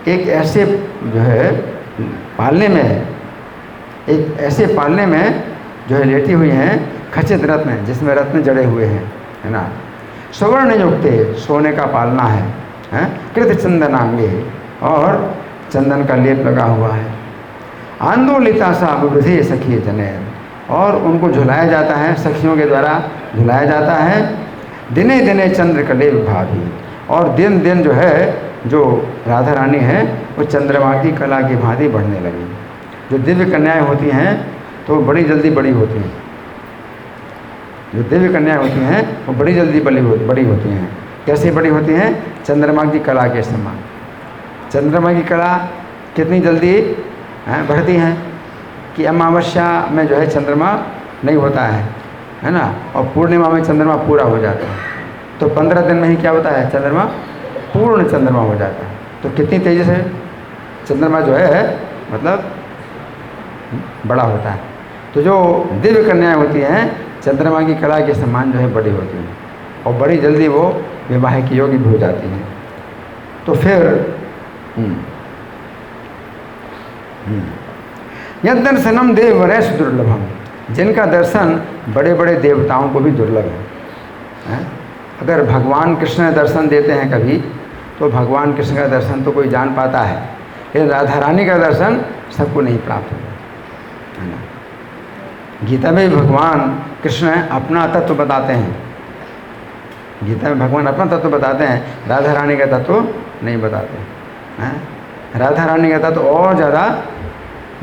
Speaker 1: एक ऐसे जो है पालने में, एक ऐसे पालने में जो है लेटी हुई हैं, खचित रत्न जिसमें रत्न जड़े हुए हैं, है ना। सुवर्ण युक्त सोने का पालना है, कृत चंदनांगे, और चंदन का लेप लगा हुआ है। आंदोलिता सा विवृधि सखी जने, और उनको झुलाया जाता है, सखियों के द्वारा झुलाया जाता है। दिने दिने चंद्र कले भाभी, और दिन दिन जो है जो राधा रानी है वो चंद्रमा की कला की भांति बढ़ने लगी। जो दिव्य कन्याएं होती हैं तो बड़ी जल्दी बड़ी होती हैं, जो दिव्य कन्याएं होती हैं वो बड़ी जल्दी बड़ी होती हैं। कैसे बड़ी होती हैं, चंद्रमा की कला के समान। चंद्रमा की कला कितनी जल्दी बढ़ती हैं कि अमावस्या में जो है चंद्रमा नहीं होता है ना, और पूर्णिमा में चंद्रमा पूरा हो जाता है। तो 15 दिन में ही क्या होता है, चंद्रमा पूर्ण चंद्रमा हो जाता है। तो कितनी तेज़ी से चंद्रमा जो है मतलब बड़ा होता है। तो जो दिव्य कन्याएं होती हैं चंद्रमा की कला के समान जो है बड़ी होती हैं, और बड़ी जल्दी वो विवाह की योग्य भी हो जाती हैं। तो फिर यद दर्शनम देव वरेश दुर्लभम, जिनका दर्शन बड़े बड़े देवताओं को भी दुर्लभ है। अगर भगवान कृष्ण दर्शन देते हैं कभी, तो भगवान कृष्ण का दर्शन तो कोई जान पाता है, लेकिन राधा रानी का दर्शन सबको नहीं प्राप्त होता, है ना। गीता में भगवान कृष्ण अपना तत्व बताते हैं, गीता में भगवान अपना तत्व बताते हैं, राधा रानी का तत्व नहीं बताते हैं। राधा रानी का तत्व और ज़्यादा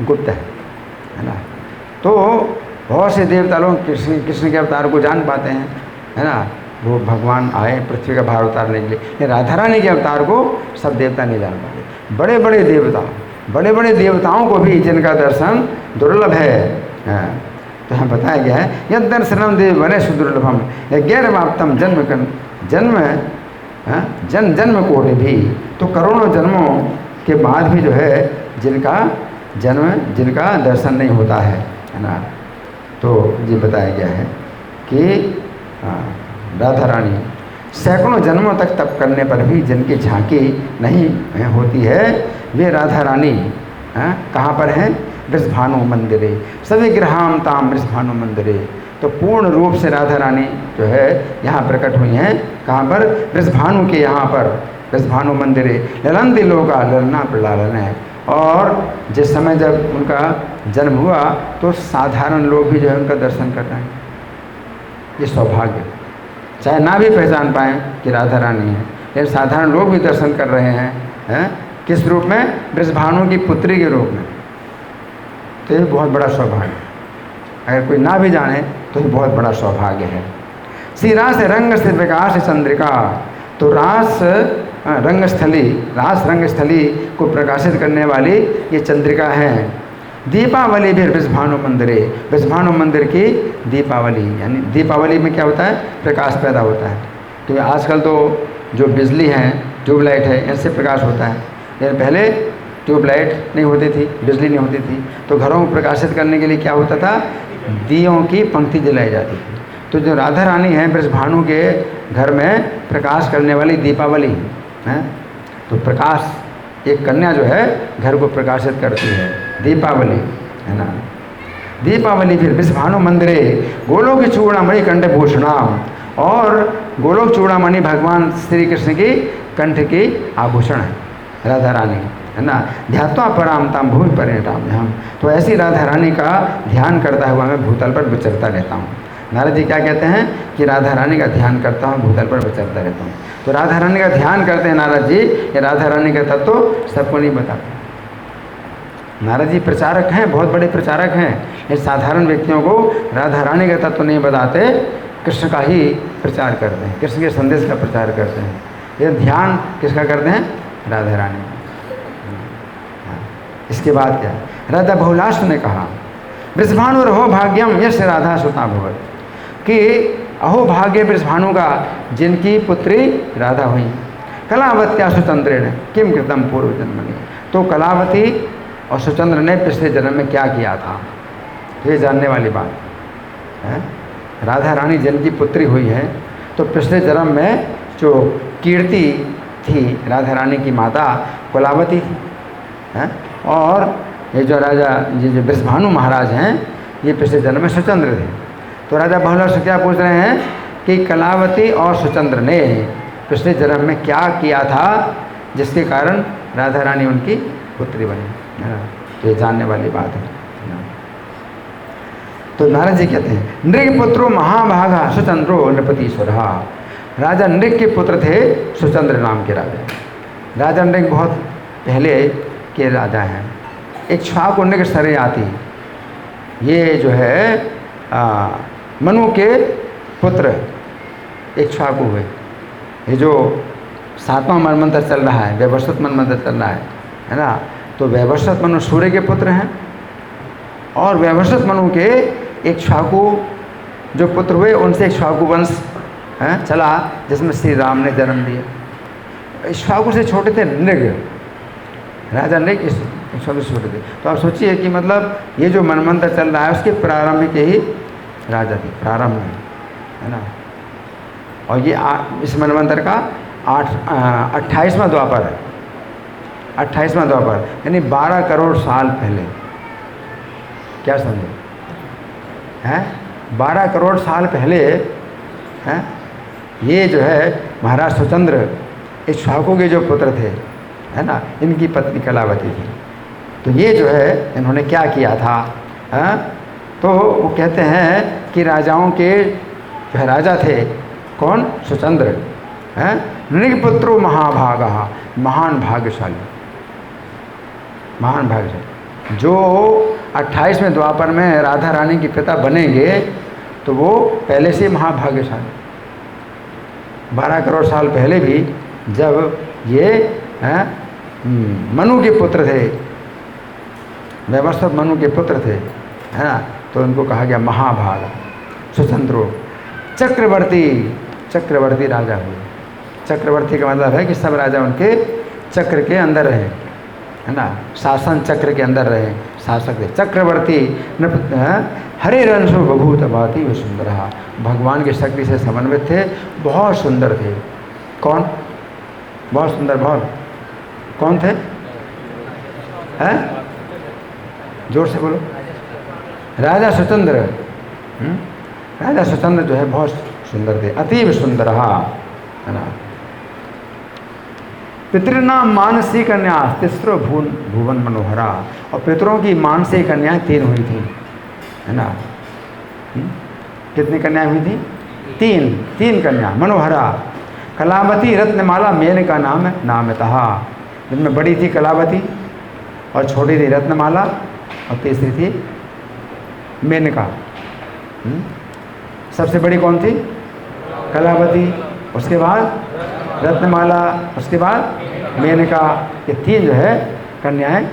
Speaker 1: गुप्त है ना। तो बहुत से देवता लोग कृष्ण के अवतार को जान पाते हैं, है ना। वो भगवान आए पृथ्वी का भार उतारने के लिए, लेकिन राधा रानी के अवतार को सब देवता नहीं जान पाते। बड़े बड़े देवता, बड़े बड़े देवताओं को भी जिनका दर्शन दुर्लभ है, तो यहाँ बताया गया है यद दर्शनम देव वने सुदुर्लभम गैरमाप्तम जन्म जन्म कोटि भी, तो करोड़ों जन्मों के बाद भी जो है जिनका दर्शन नहीं होता है ना। तो ये बताया गया है कि राधा रानी सैकड़ों जन्मों तक तप करने पर भी जिनकी झांकी नहीं होती है, वे राधा रानी कहाँ पर हैं, वृषभानु मंदिरे सभी ग्रहाम ताम वृषभानु मंदिरे। तो पूर्ण रूप से राधा रानी जो है यहाँ प्रकट हुई हैं, कहाँ पर, वृषभानु के यहाँ पर, वृषभानु मंदिरे ललंदी लोका ललना प्रलालन है। और जिस समय जब उनका जन्म हुआ तो साधारण लोग भी जो है उनका दर्शन कर रहे हैं। ये सौभाग्य, चाहे ना भी पहचान पाएँ कि राधा रानी है, लेकिन साधारण लोग भी दर्शन कर रहे हैं, किस रूप में, वृषभानु की पुत्री के रूप में। तो ये बहुत बड़ा सौभाग्य है, अगर कोई ना भी जाने तो ये बहुत बड़ा सौभाग्य है। श्री रास रंग से विकास चंद्रिका तो रास रंगस्थली को प्रकाशित करने वाली ये चंद्रिका है। दीपावली भी वृषभानु मंदिरे, वृषभानु मंदिर की दीपावली, यानी दीपावली में क्या होता है, प्रकाश पैदा होता है। तो आजकल तो जो बिजली है, ट्यूबलाइट है, इनसे प्रकाश होता है। लेकिन पहले ट्यूबलाइट नहीं होती थी, बिजली नहीं होती थी, तो घरों को प्रकाशित करने के लिए क्या होता था, दियों की पंक्ति जलाई जाती थी। तो जो राधा रानी है वृषभानु के घर में प्रकाश करने वाली दीपावली है। तो प्रकाश, एक कन्या जो है घर को प्रकाशित करती है, दीपावली है ना। दीपावली फिर वृषभानु मंदिरे गोलोक चूड़ामणि कंठभूषणा, और गोलोक चूड़ामणि भगवान श्री कृष्ण की कंठ की आभूषण है राधा रानी, है ना। ध्यात्वा परामताम भूमि परिणताम हम, तो ऐसी राधा रानी का ध्यान करता हुआ मैं भूतल पर विचरता रहता हूँ। नारद जी क्या कहते हैं कि राधा रानी का ध्यान करता हूँ, भूतल पर विचरता रहता हूँ। तो राधा रानी का ध्यान करते हैं नारद जी, ये राधा रानी का तत्व तो सबको नहीं बताते। नारद जी प्रचारक हैं, बहुत बड़े प्रचारक हैं। ये साधारण व्यक्तियों को राधा रानी का तत्व नहीं बताते, कृष्ण का ही प्रचार करते हैं, कृष्ण के संदेश का प्रचार करते हैं। ये ध्यान किसका करते हैं, राधा रानी। इसके बाद क्या, राधा बहुलाष्ट ने कहा वृषभानु रहो भाग्यम यश राधा सुता भगवत, कि अहो भाग्य वृषभानु का जिनकी पुत्री राधा हुई। कलावत्या सुचंद्र ने किम कृतम पूर्व जन्मनि, तो कलावती और सुचंद्र ने पिछले जन्म में क्या किया था, ये जानने वाली बात है। राधा रानी जिनकी पुत्री हुई है, तो पिछले जन्म में जो कीर्ति थी राधा रानी की माता कलावती थी, है। और ये जो राजा ये जो वृषभानु महाराज हैं, ये पिछले जन्म में सुचंद्र थे। तो राजा बहुलाष्ट से क्या पूछ रहे हैं कि कलावती और सुचंद्र ने पिछले जन्म में क्या किया था जिसके कारण राधा रानी उनकी पुत्री बनी, है ना। तो ये जानने वाली बात है। तो नारद जी कहते हैं नृग पुत्रो महाभागा सुचंद्रो नृपतीश्वर, राजा नृग के पुत्र थे सुचंद्र नाम के राजा। राजा नृग बहुत पहले के राजा हैं। एक छाक नृग सरे आती, ये जो है मनु के पुत्र एक छाकू हुए। ये जो 7वां मनमंत्र चल रहा है, वैवस्वत मनमंत्र चल रहा है ना। तो वैवस्वत मनु सूर्य के पुत्र हैं, और वैवस्वत मनु के एक छाकू जो पुत्र हुए, उनसे एक छाकू वंश चला जिसमें श्री राम ने जन्म दिया। इस छाकू से छोटे थे नृग, राजा नृग इस छाकू से छोटे थे। तो आप सोचिए कि मतलब ये जो मनमंत्र चल रहा है उसके प्रारंभिक यही राजा थे, प्रारंभ में, है ना। और ये इस मनमंत्र का 28वां द्वापर है, 28वां द्वापर, यानी 12 करोड़ साल पहले। क्या समझे हैं, 12 करोड़ साल पहले हैं। ये जो है महाराज सुचंद्र इस छाकू के जो पुत्र थे, है ना, इनकी पत्नी कलावती थी। तो ये जो है इन्होंने क्या किया था, है? तो वो कहते हैं कि राजाओं के जो है राजा थे कौन, सुचंद्र, हैं। नृगपुत्रो महाभागा, महान भाग्यशाली, महान भाग्यशाली। जो 28वें द्वापर में राधा रानी के पिता बनेंगे तो वो पहले से महाभाग्यशाली। 12 करोड़ साल पहले भी जब ये मनु के पुत्र थे, वैवस्वत मनु के पुत्र थे, है ना, तो उनको कहा गया महाभाग। सुचंद्रो चक्रवर्ती, चक्रवर्ती राजा हुए। चक्रवर्ती का मतलब है कि सब राजा उनके चक्र के अंदर रहे, है ना, शासन चक्र के अंदर रहे, शासक थे। चक्रवर्ती हरे रंशो बभूत भाति व सुंदर, भगवान की शक्ति से समन्वित थे, बहुत सुंदर थे। कौन, बहुत सुंदर, बहुत, कौन थे, हैं, जोर से बोलो। राजा सुचंद्र, राजा सुचंद्र जो है बहुत सुंदर थे, अतीव सुंदर, है ना। पितृनाम मानसी कन्या तिस्रो भुवन मनोहरा, और पितरों की मानसी कन्याएं 3 हुई थी, है ना। कितनी कन्याएं हुई थी, 3 कन्या मनोहरा। कलावती रत्नमाला मेनका नाम है नामतः, जिनमें बड़ी थी कलावती और छोटी थी रत्नमाला और तीसरी थी मेनका। सबसे बड़ी कौन थी, कलावती, उसके बाद रत्नमाला, उसके बाद मेनका, ये 3 जो है कन्याएं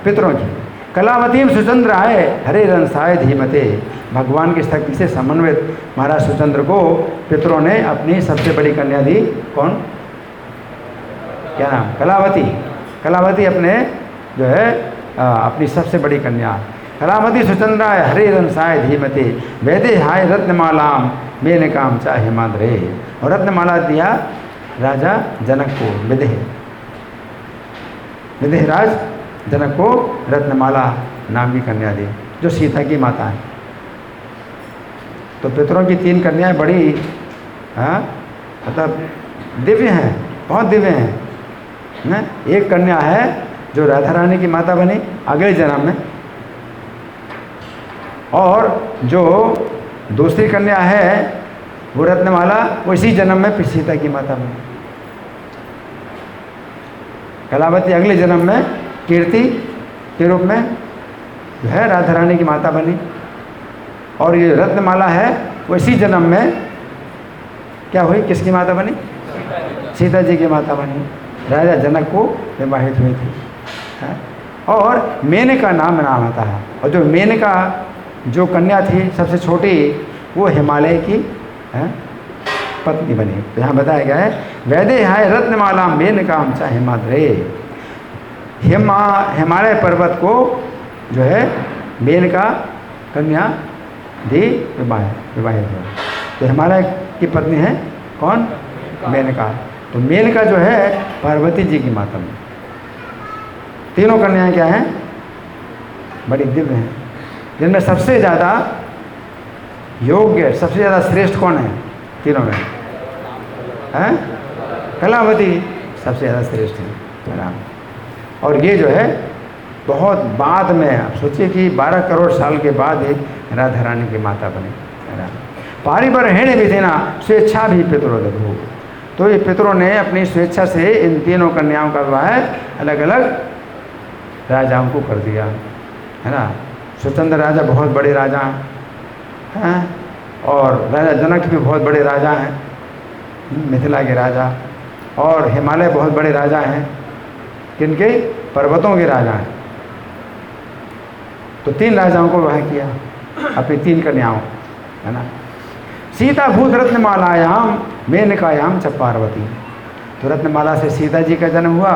Speaker 1: पितरों की। कलावतीम सुचंद्राय हरे रंसाय धीमते, भगवान की शक्ति से समन्वित महाराज सुचंद्र को पितरों ने अपनी सबसे बड़ी कन्या दी। कौन? क्या नाम? कलावती। कलावती अपने जो है अपनी सबसे बड़ी कन्या। कलावती सुचंद्राय हरे रंसाय धीमते वैदे हाय रत्नमालाम मेनकाम चा हिमाद्रे, और रत्नमाला दिया राजा जनक को, विदेह राज जनक को रत्नमाला नाम की कन्या दी, जो सीता की माता है। तो पितरों की 3 कन्याएं बड़ी मतलब दिव्य हैं, बहुत दिव्य हैं ना। एक कन्या है जो राधा रानी की माता बनी अगले जन्म में, और जो दूसरी कन्या है वो रत्नमाला, वो इसी जन्म में फिर सीता की माता बनी। कलावती अगले जन्म में कीर्ति के रूप में जो है राधा रानी की माता बनी, और ये रत्नमाला है वो इसी जन्म में क्या हुई? किसकी माता बनी? सीता जी की माता बनी, राजा जनक को विवाहित हुई थी। और मेनका नाम आता है, और जो मेनका जो कन्या थी सबसे छोटी, वो हिमालय की पत्नी बनी। तो यहाँ बताया गया है वैदे हाय रत्नमाला मेनकाम चा हिमाद्रे, हिमालय पर्वत को जो है मेनका कन्या दी, विवाहित हुआ। तो हिमालय की पत्नी है कौन? मेनका। तो मेनका जो है पार्वती जी की माता में। तीनों कन्याएं क्या हैं? बड़ी दिव्य हैं, जिनमें सबसे ज़्यादा योग्य, सबसे ज़्यादा श्रेष्ठ कौन है तीनों में? हैं? कलावती सबसे ज़्यादा श्रेष्ठ है। और ये जो है बहुत बाद में, आप सोचिए कि 12 करोड़ साल के बाद एक राधा रानी की माता बनी। पारिबर हेण भी देना स्वेच्छा भी पितरों दो, तो ये पितरों ने अपनी स्वेच्छा से इन तीनों कन्याओं का विवाह अलग अलग राजाओं को कर दिया, है ना। सुचंद्र राजा बहुत बड़े राजा हैं, और राजा जनक भी बहुत बड़े राजा हैं, मिथिला के राजा, और हिमालय बहुत बड़े राजा हैं, किनके? पर्वतों के राजा हैं। तो 3 राजाओं को विवाह किया अपनी 3 कन्याओं, है ना। सीता भूत रत्नमालायाम मेनकायाम च पार्वती, तो रत्नमाला से सीता जी का जन्म हुआ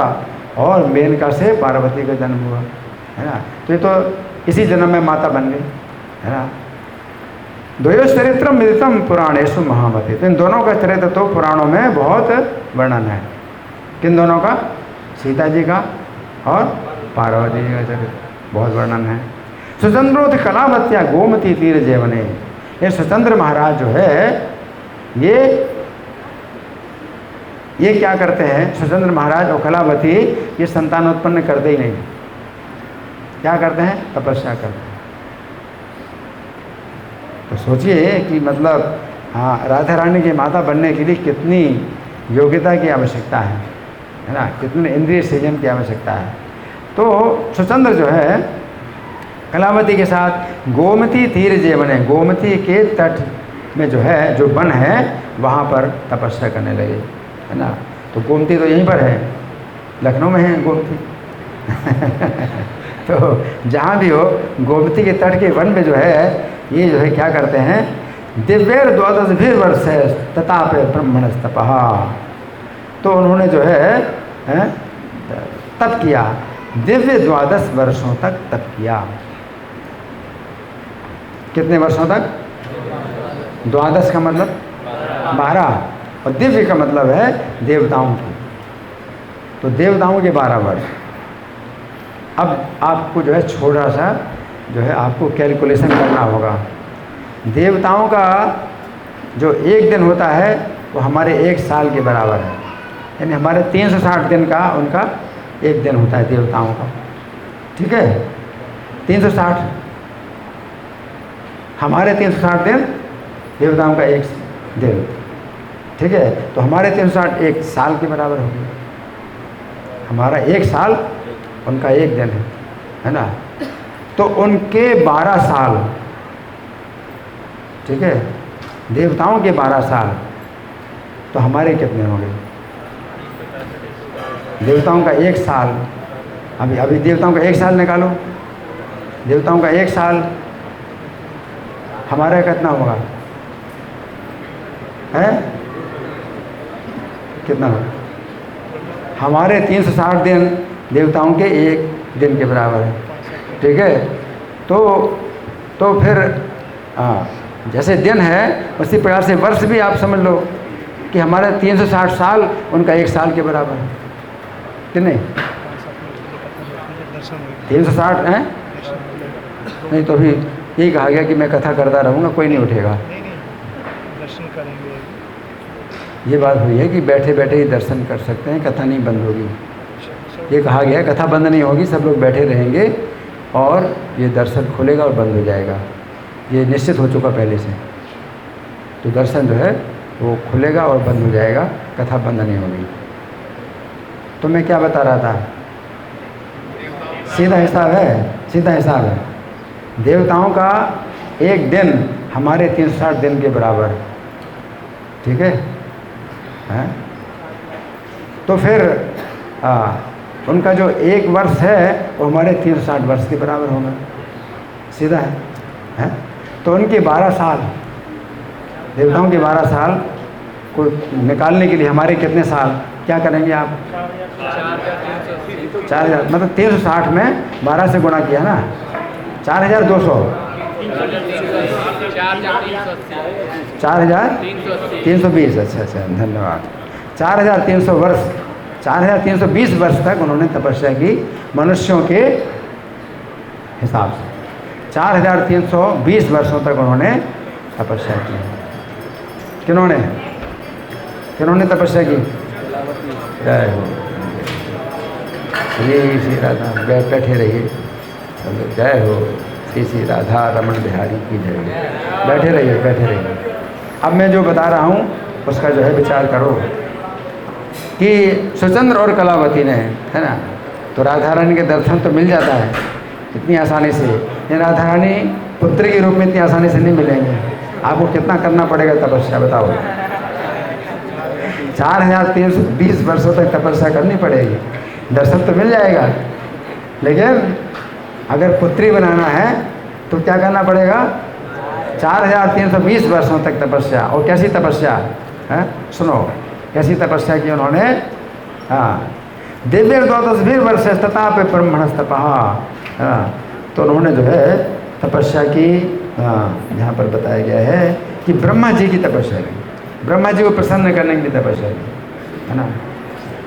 Speaker 1: और मेनका से पार्वती का जन्म हुआ, है ना। तो ये तो इसी जन्म में माता बन गई, है ना। द्वयो चरित्रम मिलितम पुराणेषु महामते, तो इन दोनों का चरित्र तो पुराणों में बहुत वर्णन है। किन दोनों का? सीता जी का और पार्वती जी का चरित्र बहुत वर्णन है। सुचंद्रोथ कलावत्या गोमती तीर जेवने, ये सुचंद्र महाराज जो है ये क्या करते हैं? सुचंद्र महाराज और कलावती ये संतान उत्पन्न करते ही नहीं। क्या करते हैं? तपस्या करते हैं। तो सोचिए कि मतलब हाँ, राधा रानी की माता बनने के लिए कितनी योग्यता की आवश्यकता है ना, कितने इंद्रिय संयम की आवश्यकता है। तो सुचंद्र जो है कलावती के साथ गोमती तीर जेवने, गोमती के तट में जो है, जो वन है वहाँ पर तपस्या करने लगे, है ना। तो गोमती तो यहीं पर है, लखनऊ में है गोमती तो जहाँ भी हो, गोमती के तट के वन में जो है ये जो है क्या करते हैं? दिव्यर 12 वर्ष तताप ब्रह्मणस्तपः, तो उन्होंने जो है तप किया, दिव्य 12 वर्षों तक तप किया। कितने वर्षों तक? 12 का मतलब 12, और दिव्य का मतलब है देवताओं की, तो देवताओं के 12 वर्ष। अब आपको जो है छोटा सा जो है आपको कैलकुलेशन करना होगा। देवताओं का जो एक दिन होता है वो हमारे 1 साल के बराबर है, यानी हमारे 360 दिन का उनका एक दिन होता है देवताओं का, ठीक है। 360, हमारे 360 दिन, देवताओं का 1 दिन, ठीक है। तो हमारे 360 1 साल के बराबर हो गए, हमारा 1 साल उनका 1 दिन है ना। तो उनके 12 साल, ठीक है, देवताओं के 12 साल, तो तो हमारे कितने होंगे? देवताओं का 1 साल, अभी देवताओं का 1 साल निकालो, देवताओं का 1 साल, हमारा कितना होगा? है कितना होगा? हमारे 360 दिन देवताओं के 1 दिन के बराबर है। ठीक है, तो फिर जैसे दिन है उसी प्रकार से वर्ष भी आप समझ लो कि हमारे 360 साल उनका 1 साल के बराबर है कि नहीं? 360 हैं? नहीं तो अभी यही कहा गया कि मैं कथा करता रहूँगा, कोई नहीं उठेगा।
Speaker 2: दर्शन करेंगे।
Speaker 1: ये बात हुई है कि बैठे बैठे ही दर्शन कर सकते हैं, कथा नहीं बंद होगी। ये कहा गया है कथा बंद नहीं होगी, सब लोग बैठे रहेंगे और ये दर्शन खुलेगा और बंद हो जाएगा। ये निश्चित हो चुका पहले से। तो दर्शन जो है वो खुलेगा और बंद हो जाएगा, कथा बंद नहीं होगी। तो मैं क्या बता रहा था? सीधा हिसाब है, सीधा हिसाब है। देवताओं का 1 दिन हमारे 360 दिन के बराबर। ठीक है, हैं? तो फिर उनका जो 1 वर्ष है वो हमारे 360 वर्ष के बराबर होगा। सीधा है, हैं? तो उनके 12 साल, देवताओं के 12 साल को निकालने के लिए हमारे कितने साल क्या करेंगे आप? 4000, मतलब 360 में 12 से गुणा किया ना, 4200, 4320। अच्छा, धन्यवाद। 4300 वर्ष, 4320 वर्ष तक उन्होंने तपस्या की मनुष्यों के हिसाब से। 4320 वर्षों तक उन्होंने तपस्या की। किन्होंने तपस्या की? जय हो श्री राधा। बैठे रहिए, जय हो श्री राधा रमन बिहारी की जय। बैठे रहिए। अब मैं जो बता रहा हूँ उसका जो है विचार करो कि सुचंद्र और कलावती ने, है ना, तो राधा रानी के दर्शन तो मिल जाता है इतनी आसानी से। ये राधा रानी पुत्र के रूप में इतनी आसानी से नहीं मिलेंगे। आपको कितना करना पड़ेगा तपस्या बताओ? 4320 वर्षों तक तपस्या करनी पड़ेगी, दर्शन तो मिल जाएगा, लेकिन अगर पुत्री बनाना है तो क्या करना पड़ेगा? 4320 वर्षों तक तपस्या। और कैसी तपस्या है? सुनो कैसी तपस्या की उन्होंने। दिव्य 12 वर्ष तथा पे ब्रह्मणस्तपः। तो उन्होंने जो है तपस्या की, यहाँ पर बताया गया है कि ब्रह्मा जी की तपस्या की, ब्रह्मा जी को प्रसन्न करने की तपस्या की, है ना।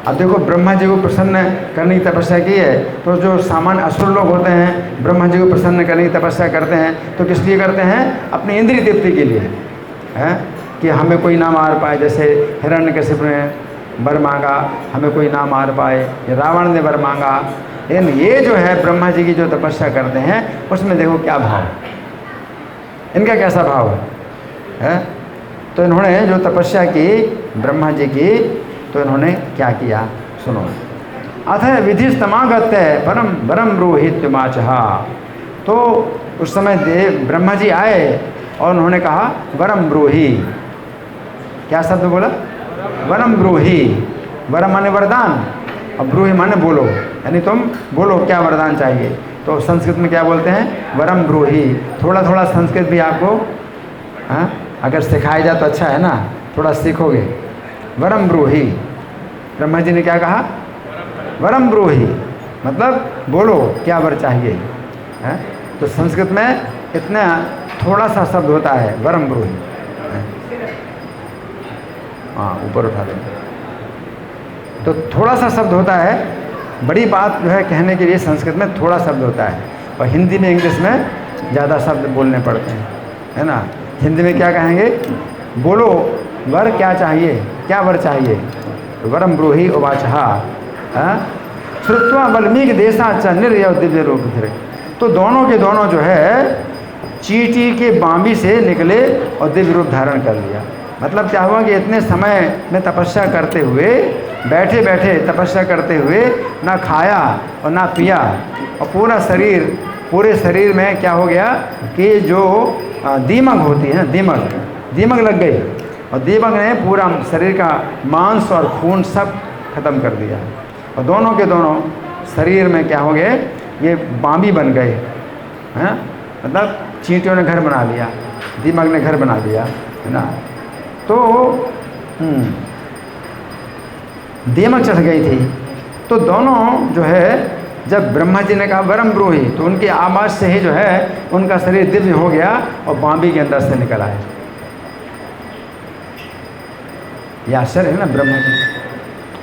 Speaker 1: अब देखो ब्रह्मा जी को प्रसन्न करने की तपस्या की है, तो जो सामान्य असुर लोग होते हैं ब्रह्मा जी को प्रसन्न करने की तपस्या करते हैं तो किस लिए करते हैं? अपनी इंद्रिय तृप्ति के लिए, है कि हमें कोई ना मार पाए। जैसे हिरण्यकशिपु ने वर मांगा, हमें कोई ना मार पाए, रावण ने वर मांगा। लेकिन ये जो है ब्रह्मा जी की जो तपस्या करते हैं उसमें देखो क्या भाव, इनका कैसा भाव है? तो इन्होंने जो तपस्या की ब्रह्मा जी की, तो इन्होंने क्या किया सुनो। अथ विधि समागत परम वरम ब्रूहित्युवाचः। तो उस समय देव ब्रह्मा जी आए और उन्होंने कहा वरम ब्रूहि। क्या शब्द बोला? वरम ब्रूहि। वरम माने वरदान और ब्रूहि माने बोलो, यानी तुम बोलो क्या वरदान चाहिए। तो संस्कृत में क्या बोलते हैं? वरम ब्रूहि। थोड़ा थोड़ा संस्कृत भी आपको अगर सिखाया जाए तो अच्छा है ना, थोड़ा सीखोगे। वरम ब्रूहि, ब्रह्मा जी ने क्या कहा? वरम ब्रूहि मतलब बोलो क्या वर चाहिए है। तो संस्कृत में इतना थोड़ा सा शब्द होता है वरम ब्रूहि। हाँ ऊपर उठा देंगे। तो थोड़ा सा शब्द होता है, बड़ी बात जो है कहने के लिए संस्कृत में थोड़ा शब्द होता है, और हिंदी में इंग्लिश में ज़्यादा शब्द बोलने पड़ते हैं, है ना। हिंदी में क्या कहेंगे? बोलो वर क्या चाहिए, क्या वर चाहिए? वरम ब्रूहि उवाचः श्रुत्वा वाल्मीकि देशाच्च निर्यव दिव्य रूप धरे। तो दोनों के दोनों जो है चींटी के बांबी से निकले और दिव्य रूप धारण कर लिया। मतलब क्या हुआ कि इतने समय में तपस्या करते हुए, बैठे बैठे तपस्या करते हुए, ना खाया और ना पिया, और पूरे शरीर में क्या हो गया कि जो दीमक होती है, दीमक लग गई। और दीमक ने पूरा शरीर का मांस और खून सब खत्म कर दिया और दोनों के दोनों शरीर में क्या हो गए, ये बांबी बन गए हैं, मतलब चींटियों ने घर बना लिया, दीमक ने घर बना लिया, है ना। तो दीमक चढ़ गई थी। तो दोनों जो है, जब ब्रह्मा जी ने कहा वरम ब्रूहि, तो उनकी आवाज़ से ही जो है उनका शरीर दिव्य हो गया और बांबी के अंदर से निकल आए। ये आश्चर्य है ना ब्रह्मा जी।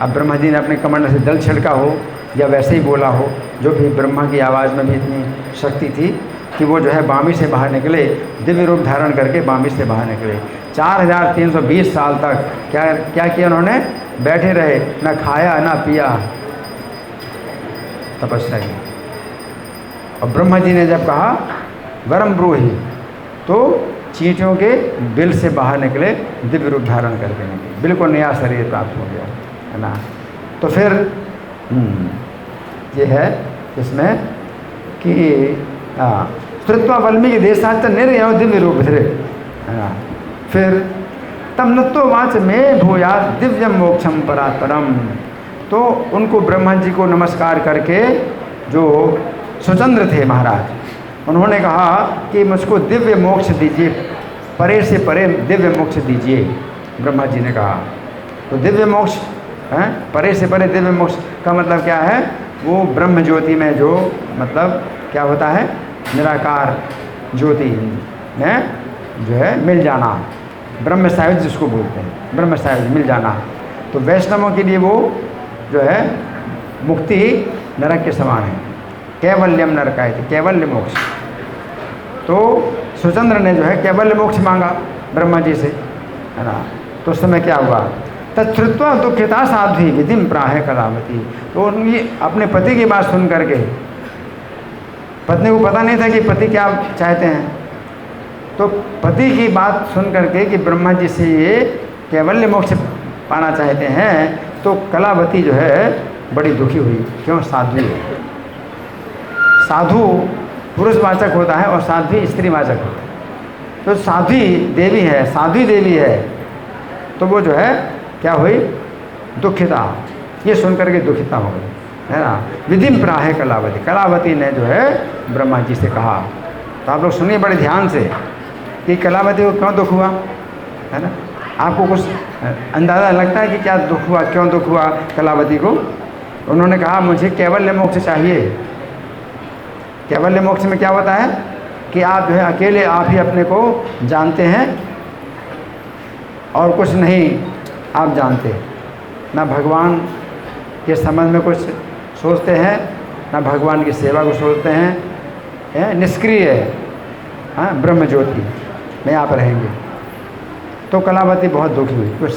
Speaker 1: अब ब्रह्मा जी ने अपने कमंडल से जल छिड़का हो या वैसे ही बोला हो, जो भी ब्रह्मा की आवाज़ में भी इतनी शक्ति थी कि वो जो है बांबी से बाहर निकले, दिव्य रूप धारण करके बांबी से बाहर निकले। 4320 साल तक क्या क्या किया उन्होंने, बैठे रहे, ना खाया ना पिया, तपस्या की। और ब्रह्मा जी ने जब कहा वरम ब्रूहि, तो चींटियों के बिल से बाहर निकले, दिव्य रूप धारण करके निकले, बिल्कुल नया शरीर प्राप्त हो गया, है ना। तो फिर ये है इसमें कि श्रुत्वा वाल्मीकि देशाच निर्यव दिव्य रूप धरे, है ना। फिर तम नत्तो वाच में भूयात दिव्यम मोक्षम परात्परम। तो उनको ब्रह्मा जी को नमस्कार करके, जो सुचंद्र थे महाराज, उन्होंने कहा कि मुझको दिव्य मोक्ष दीजिए, परे से परे दिव्य मोक्ष दीजिए, ब्रह्मा जी ने कहा। तो दिव्य मोक्ष है, परे से परे दिव्य मोक्ष का मतलब क्या है, वो ब्रह्म ज्योति में जो मतलब क्या होता है, निराकार ज्योति में जो है मिल जाना, ब्रह्म सायुज्य जिसको बोलते हैं, ब्रह्म सायुज्य मिल जाना। तो वैष्णवों के लिए वो जो है मुक्ति नरक के समान है, कैवल्यम नरकाय थे, कैवल्य मोक्ष। तो सुचंद्र ने जो है कैवल्य मोक्ष मांगा ब्रह्मा जी से, है ना। तो उस समय क्या हुआ, तत्श्रुत्वा दुखिता साध्वी विधिम प्राह कलावती। तो उनकी अपने पति की बात सुन करके, पत्नी को पता नहीं था कि पति क्या चाहते हैं, तो पति की बात सुन करके कि ब्रह्मा जी से ये कैवल्य मोक्ष पाना चाहते हैं, तो कलावती जो है बड़ी दुखी हुई। क्यों, साध्वी है। साधु पुरुषवाचक होता है और साध्वी स्त्रीवाचक होता है। तो साध्वी देवी है, साध्वी देवी है, तो वो जो है क्या हुई, दुखिता, ये सुन करके दुखिता हो गई, है ना। विधिम प्राह कलावती, कलावती ने जो है ब्रह्मा जी से कहा। तो आप लोग सुनिए बड़े ध्यान से कि कलावती को क्यों दुख हुआ, है ना। आपको कुछ अंदाज़ा लगता है कि क्या दुख हुआ, क्यों दुख हुआ कलावती को। उन्होंने कहा मुझे कैवल्य मोक्ष चाहिए। कैवल्य मोक्ष में क्या होता है कि आप जो है अकेले आप ही अपने को जानते हैं और कुछ नहीं आप जानते, ना भगवान के संबंध में कुछ सोचते हैं, ना भगवान की सेवा को सोचते हैं, निष्क्रिय है, हाँ, ब्रह्म ज्योति में आप रहेंगे। तो कलावती बहुत दुखी हुई। कुछ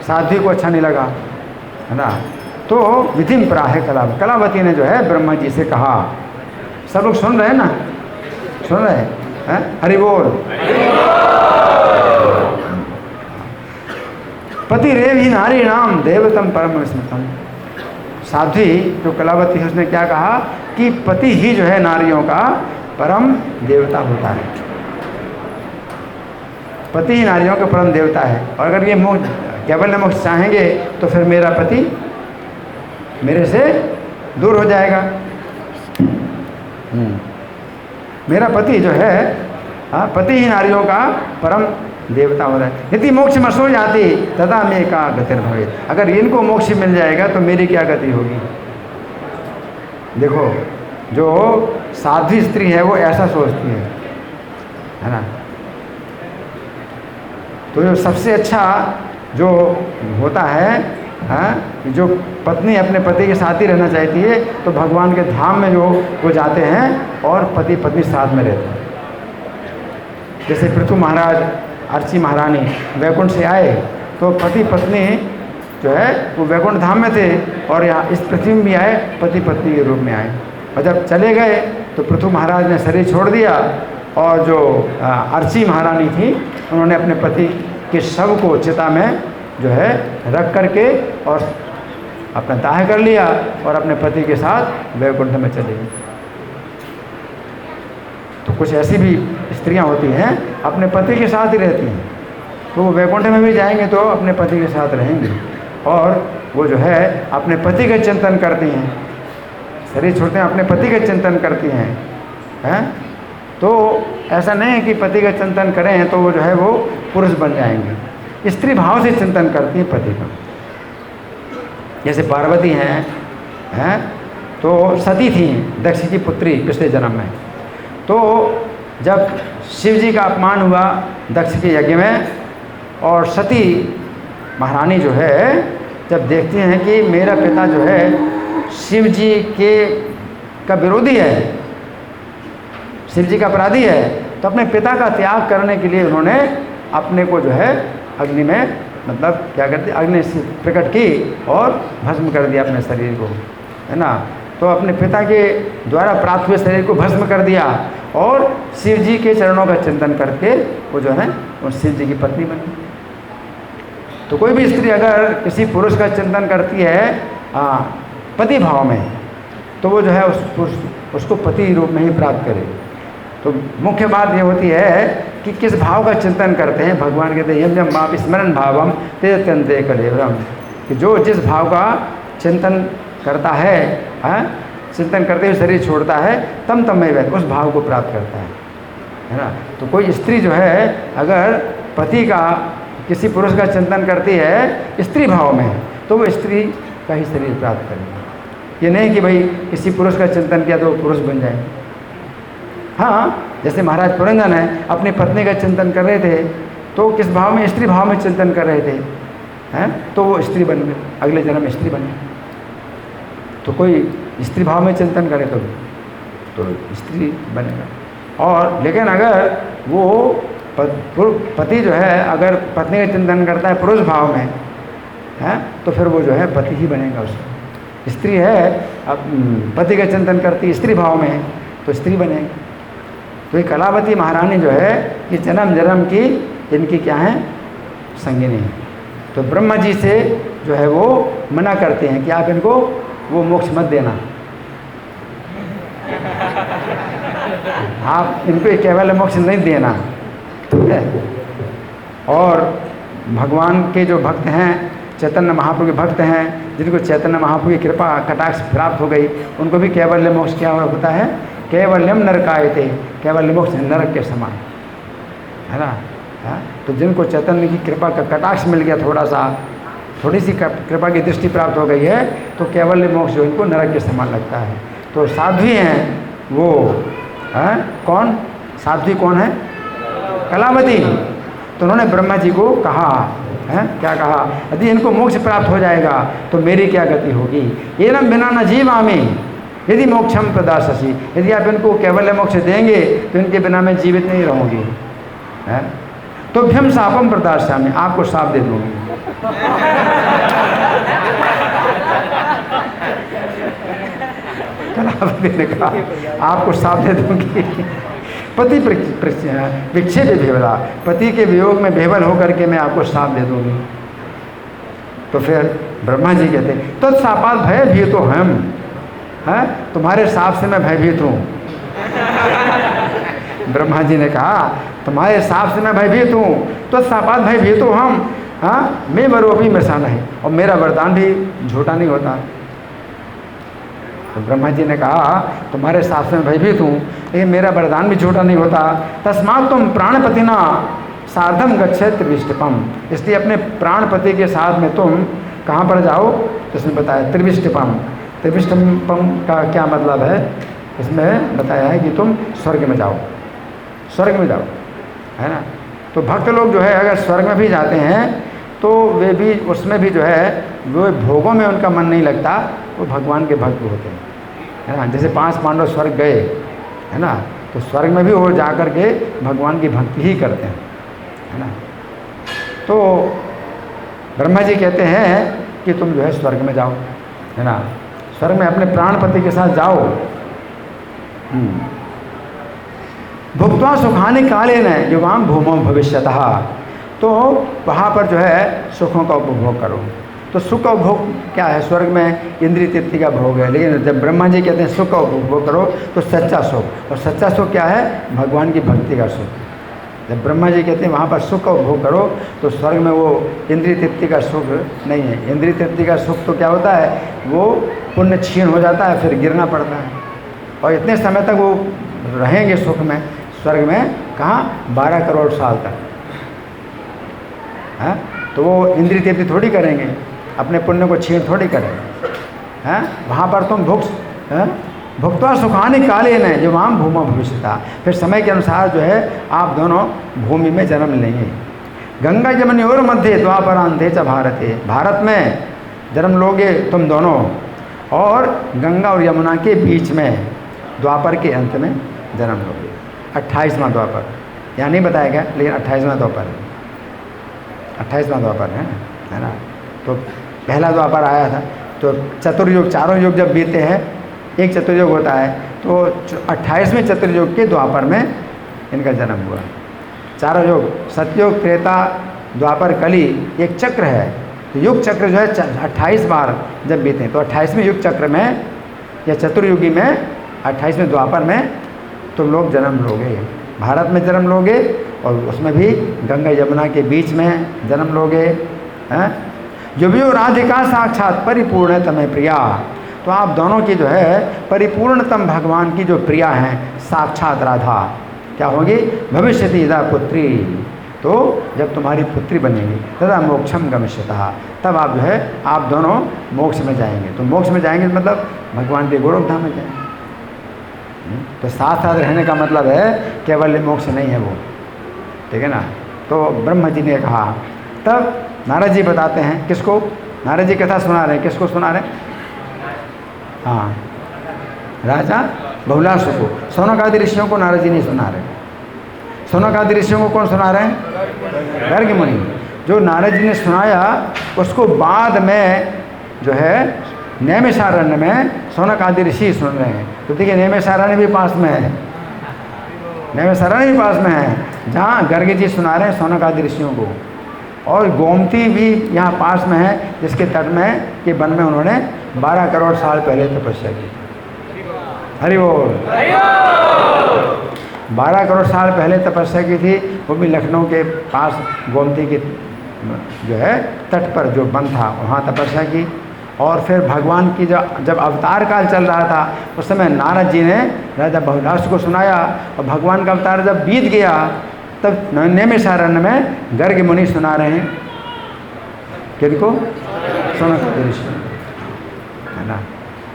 Speaker 1: साध्वी को अच्छा नहीं लगा, है ना। तो विधिम प्राह कलावती ने जो है ब्रह्मा जी से कहा। सब लोग सुन रहे हैं ना, सुन रहे हैं, हरि बोल। पति रेव ही नारी नाम देवतम परम स्मृतम। साध्वी जो कलावती है उसने क्या कहा कि पति ही जो है नारियों का परम देवता होता है, पति ही नारियों का परम देवता है। और अगर ये मोक्ष कैवल्य मोक्ष चाहेंगे तो फिर मेरा पति मेरे से दूर हो जाएगा। मेरा पति जो है, हाँ, पति ही नारियों का परम देवता होता है। यदि मोक्ष मसो जाती तदा मैं का गतिर भवे। अगर इनको मोक्ष मिल जाएगा तो मेरी क्या गति होगी। देखो जो साध्वी स्त्री है वो ऐसा सोचती है ना। तो जो सबसे अच्छा जो होता है, हाँ, जो पत्नी अपने पति के साथ ही रहना चाहती है, तो भगवान के धाम में जो वो जाते हैं और पति पत्नी साथ में रहते हैं। जैसे पृथु महाराज अर्ची महारानी वैकुंठ से आए तो पति पत्नी जो है वो वैकुंठ धाम में थे और यहाँ इस पृथ्वी में भी आए, पति पत्नी के रूप में आए। और जब चले गए तो पृथु महाराज ने शरीर छोड़ दिया और जो अर्ची महारानी थी उन्होंने अपने पति के शव को चिता में जो है रख करके और अपना दाह कर लिया और अपने पति के साथ वैकुंठ में चले गए। तो कुछ ऐसी भी स्त्रियां होती हैं अपने पति के साथ ही रहती हैं, तो वो वैकुंठ में भी जाएंगे तो अपने पति के साथ रहेंगे और वो जो है अपने पति का चिंतन करती हैं, शरीर छोड़ते हैं अपने पति का चिंतन करती हैं। तो ऐसा नहीं है कि पति का चिंतन करें तो वो जो है वो पुरुष बन जाएंगे, स्त्री भाव से चिंतन करती हैं पति का। जैसे पार्वती हैं तो सती थी, दक्ष की पुत्री पिछले जन्म में। तो जब शिव जी का अपमान हुआ दक्ष के यज्ञ में और सती महारानी जो है जब देखती हैं कि मेरा पिता जो है शिव जी का विरोधी है, शिव जी का अपराधी है, तो अपने पिता का त्याग करने के लिए उन्होंने अपने को जो है अग्नि में मतलब क्या करती अग्नि से प्रकट की और भस्म कर दिया अपने शरीर को, है ना। तो अपने पिता के द्वारा प्राप्त हुए शरीर को भस्म कर दिया और शिव जी के चरणों का चिंतन करके वो जो है वो शिव जी की पत्नी बनी। तो कोई भी स्त्री अगर किसी पुरुष का चिंतन करती है पति भाव में, तो वो जो है उसको पति रूप में ही प्राप्त करे। तो मुख्य बात ये होती है कि किस भाव का चिंतन करते हैं। भगवान कहते हैं यम यम माप स्मरण भावम तेज त्यंते कलेवरम, कि जो जिस भाव का चिंतन करता है, चिंतन करते हुए शरीर छोड़ता है तम तम में उस भाव को प्राप्त करता है ना। तो कोई स्त्री जो है अगर पति का किसी पुरुष का चिंतन करती है स्त्री भाव में, तो वो स्त्री का ही शरीर प्राप्त करेगी। ये नहीं कि भाई किसी पुरुष का चिंतन किया तो वो पुरुष बन जाए। हाँ, जैसे महाराज पुरंदर है अपनी पत्नी का चिंतन कर रहे थे तो किस भाव में, स्त्री भाव में चिंतन कर रहे थे, हैं, तो वो स्त्री बन गए, अगले जन्म में स्त्री बन गए। तो कोई स्त्री भाव में चिंतन करे तो स्त्री बनेगा। और लेकिन अगर वो पति जो है अगर पत्नी का चिंतन करता है पुरुष भाव में, है, तो फिर वो जो है पति ही बनेगा उसको। स्त्री है अब पति का चिंतन करती स्त्री भाव में तो स्त्री बनेगी। तो ये कलावती महारानी जो है ये जन्म जन्म की इनकी क्या है संगिनी है। तो ब्रह्मा जी से जो है वो मना करते हैं कि आप इनको वो मोक्ष मत देना, आप इनको केवल मोक्ष नहीं देना, ठीक है। और भगवान के जो भक्त हैं, चैतन्य महाप्रभु के भक्त हैं, जिनको चैतन्य महाप्रभु की कृपा कटाक्ष प्राप्त हो गई, उनको भी कैवल्य मोक्ष क्या होता है, कैवल्यम नरकायते, कैवल्य मोक्ष नरक के समान, है ना। तो जिनको चैतन्य की कृपा का कटाक्ष मिल गया, थोड़ी सी कृपा की दृष्टि प्राप्त हो गई है, तो कैवल्य मोक्ष जो इनको नरक के समान लगता है। तो साध्वी हैं वो, कौन साध्वी कौन है, कलावती। तो उन्होंने ब्रह्मा जी को कहा, है क्या कहा, यदि इनको मोक्ष प्राप्त हो जाएगा तो मेरी क्या गति होगी। ये न बिना न जीवामी यदि मोक्षम प्रदाशसी, यदि आप इनको कैवल्य मोक्ष देंगे तो इनके बिना मैं जीवित नहीं रहूँगी, है। तो भ्यम शापम प्रदास्यामि, आपको शाप दे दूँगी। कलावती ने कहा आपको शाप दे दूँगी। पति विक्षेप भेवला, पति के वियोग में बेवल होकर के मैं आपको शाप दे दूँगी। तो फिर ब्रह्मा जी कहते तो शापात भय भी तो हम, है, तुम्हारे शाप से मैं भयभीत हूँ। ब्रह्मा जी ने कहा तुम्हारे शाप से मैं भयभीत हूँ, तो शापात भयभीत हो हम, हाँ, मैं मरो भी मसान है, और मेरा वरदान भी झूठा नहीं होता। तो ब्रह्मा जी ने कहा तुम्हारे शाप से मैं भयभीत हूँ, लेकिन मेरा वरदान भी झूठा नहीं होता। तस्मात् तुम प्राणपतिना सार्धम गच्छे त्रिविष्टपम, इसलिए अपने प्राणपति के साथ में तुम कहाँ पर जाओ, तो इसमें बताया त्रिविष्टपम। त्रिविष्टपम का क्या मतलब है, इसमें बताया है कि तुम स्वर्ग में जाओ, स्वर्ग में जाओ, है ना। तो भक्त लोग जो है अगर स्वर्ग में भी जाते हैं तो वे भी उसमें भी जो है वो भोगों में उनका मन नहीं लगता, वो भगवान के भक्त होते हैं, है ना। जैसे 5 पांडव स्वर्ग गए, है ना, तो स्वर्ग में भी वो जा कर के भगवान की भक्ति ही करते हैं, है ना। तो ब्रह्मा जी कहते हैं कि तुम जो है स्वर्ग में जाओ, है ना, स्वर्ग में अपने प्राणपति के साथ जाओ। भुक्त्वा सुखानि कालेन युवाम भूमो भविष्यतः, तो वहाँ पर जो है सुखों का उपभोग करो। तो सुख और भोग क्या है? स्वर्ग में इंद्रिय तृप्ति का भोग है, लेकिन जब ब्रह्मा जी कहते हैं सुख और भोग करो तो सच्चा सुख, और सच्चा सुख क्या है? भगवान की भक्ति का सुख। जब ब्रह्मा जी कहते हैं वहाँ पर सुख और भोग करो, तो स्वर्ग में वो इंद्रिय तृप्ति का सुख नहीं है। इंद्रिय तृप्ति का सुख तो क्या होता है? वो पुण्य क्षीण हो जाता है, फिर गिरना पड़ता है, और इतने समय तक वो रहेंगे सुख में, स्वर्ग में, कहाँ? 12 करोड़ साल तक है। तो वो इंद्रिय तृप्ति थोड़ी करेंगे, अपने पुण्य को क्षीण थोड़ी करेंगे हैं। वहाँ पर तुम भुक्त्वा सुखानि कालेन, जो वहाँ भूमा भविष्यता, फिर समय के अनुसार जो है आप दोनों भूमि में जन्म लेंगे। गंगा यमुनयोर मध्य द्वापरांते च भारते, भारत में जन्म लोगे तुम दोनों, और गंगा और यमुना के बीच में द्वापर के अंत में जन्म लोगे। 28वां द्वापर, यहाँ नहीं बताया गया, लेकिन 28वां द्वापर है, 28वां द्वापर है ना। तो पहला द्वापर आया था, तो चतुर्युग, चारों युग जब बीते हैं, एक चतुर्युग होता है, तो 28वें चतुर्युग के द्वापर में इनका जन्म हुआ। चारों युग, सतयुग, त्रेता, द्वापर, कली, एक चक्र है। तो युग चक्र जो है 28 बार जब बीते, तो 28वें युग चक्र में या चतुर्युगी में, 28वें द्वापर में तुम लोग जन्म लोगे, भारत में जन्म लोगे, और उसमें भी गंगा यमुना के बीच में जन्म लोगे हैं। जो भी राधिका साक्षात परिपूर्ण तमें प्रिया, तो आप दोनों की जो है परिपूर्णतम भगवान की जो प्रिया हैं, साक्षात राधा क्या होगी? भविष्यति यदा पुत्री, तो जब तुम्हारी पुत्री बनेगी, तदा मोक्षम गमिष्यतः, तब आप जो है आप दोनों मोक्ष में जाएंगे। तो मोक्ष में जाएंगे मतलब भगवान के गोलोकधाम में जाएंगे। तो साथ साथ रहने का मतलब है केवल मोक्ष नहीं है वो, ठीक है ना। तो ब्रह्मा जी ने कहा, तब नारद जी बताते हैं, किसको? नारद जी कथा सुना रहे हैं, किसको सुना रहे हैं? हाँ, राजा बहुलाश को। सौनकादि ऋषियों को नारद जी नहीं सुना रहे। सौनकादि ऋषियों को कौन सुना रहे हैं? गर्ग मुनि। जो नारद जी ने सुनाया उसको बाद में जो है नैमिषारण्य में सौनकादि ऋषि सुन रहे हैं। तो देखिए नैमिषारण्य भी पास में है, नैमिषारण्य भी पास में है, जहाँ गर्ग जी सुना रहे हैं सौनकादि ऋषियों को। और गोमती भी यहाँ पास में है, जिसके तट में के वन में उन्होंने 12 करोड़ साल पहले तपस्या की। हरि बोल। 12 करोड़ साल पहले तपस्या की थी, वो भी लखनऊ के पास गोमती के जो है तट पर जो वन था वहाँ तपस्या की। और फिर भगवान की जब अवतार काल चल रहा था, उस समय नारद जी ने राजा बहुलाश को सुनाया, और भगवान का अवतार जब बीत गया तब नैमिषारण्य में गर्ग मुनि सुना रहे हैं, किनको? सौनकादि ऋषि, है ना।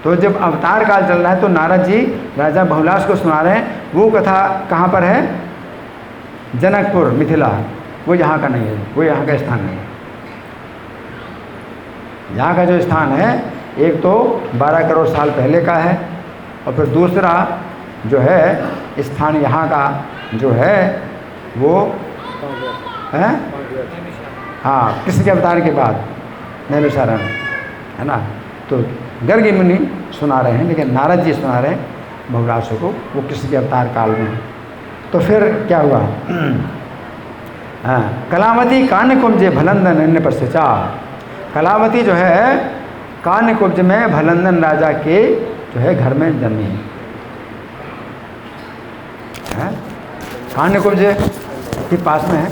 Speaker 1: तो जब अवतार काल चल रहा है तो नारद जी राजा बहुलाश को सुना रहे हैं। वो कथा कहाँ पर है? जनकपुर, मिथिला। वो यहाँ का नहीं है, वो यहाँ का स्थान नहीं है। यहाँ का जो स्थान है, एक तो 12 करोड़ साल पहले का है, और फिर दूसरा जो है स्थान यहाँ का जो है वो है, हाँ, कृष्ण के अवतार के बाद नैमिषारण्य, है ना। तो गर्ग मुनि सुना रहे हैं, लेकिन नारद जी सुना रहे हैं बहुलाश को, वो कृष्ण के अवतार काल में। तो फिर क्या हुआ? हाँ, कलावती कान्यकुब्ज भलंदन अन्य प्रसिचा। कलावती जो है कान्यकुब्ज में भलंदन राजा के जो है घर में जन्मी है। कान्यकुब्ज के पास में है,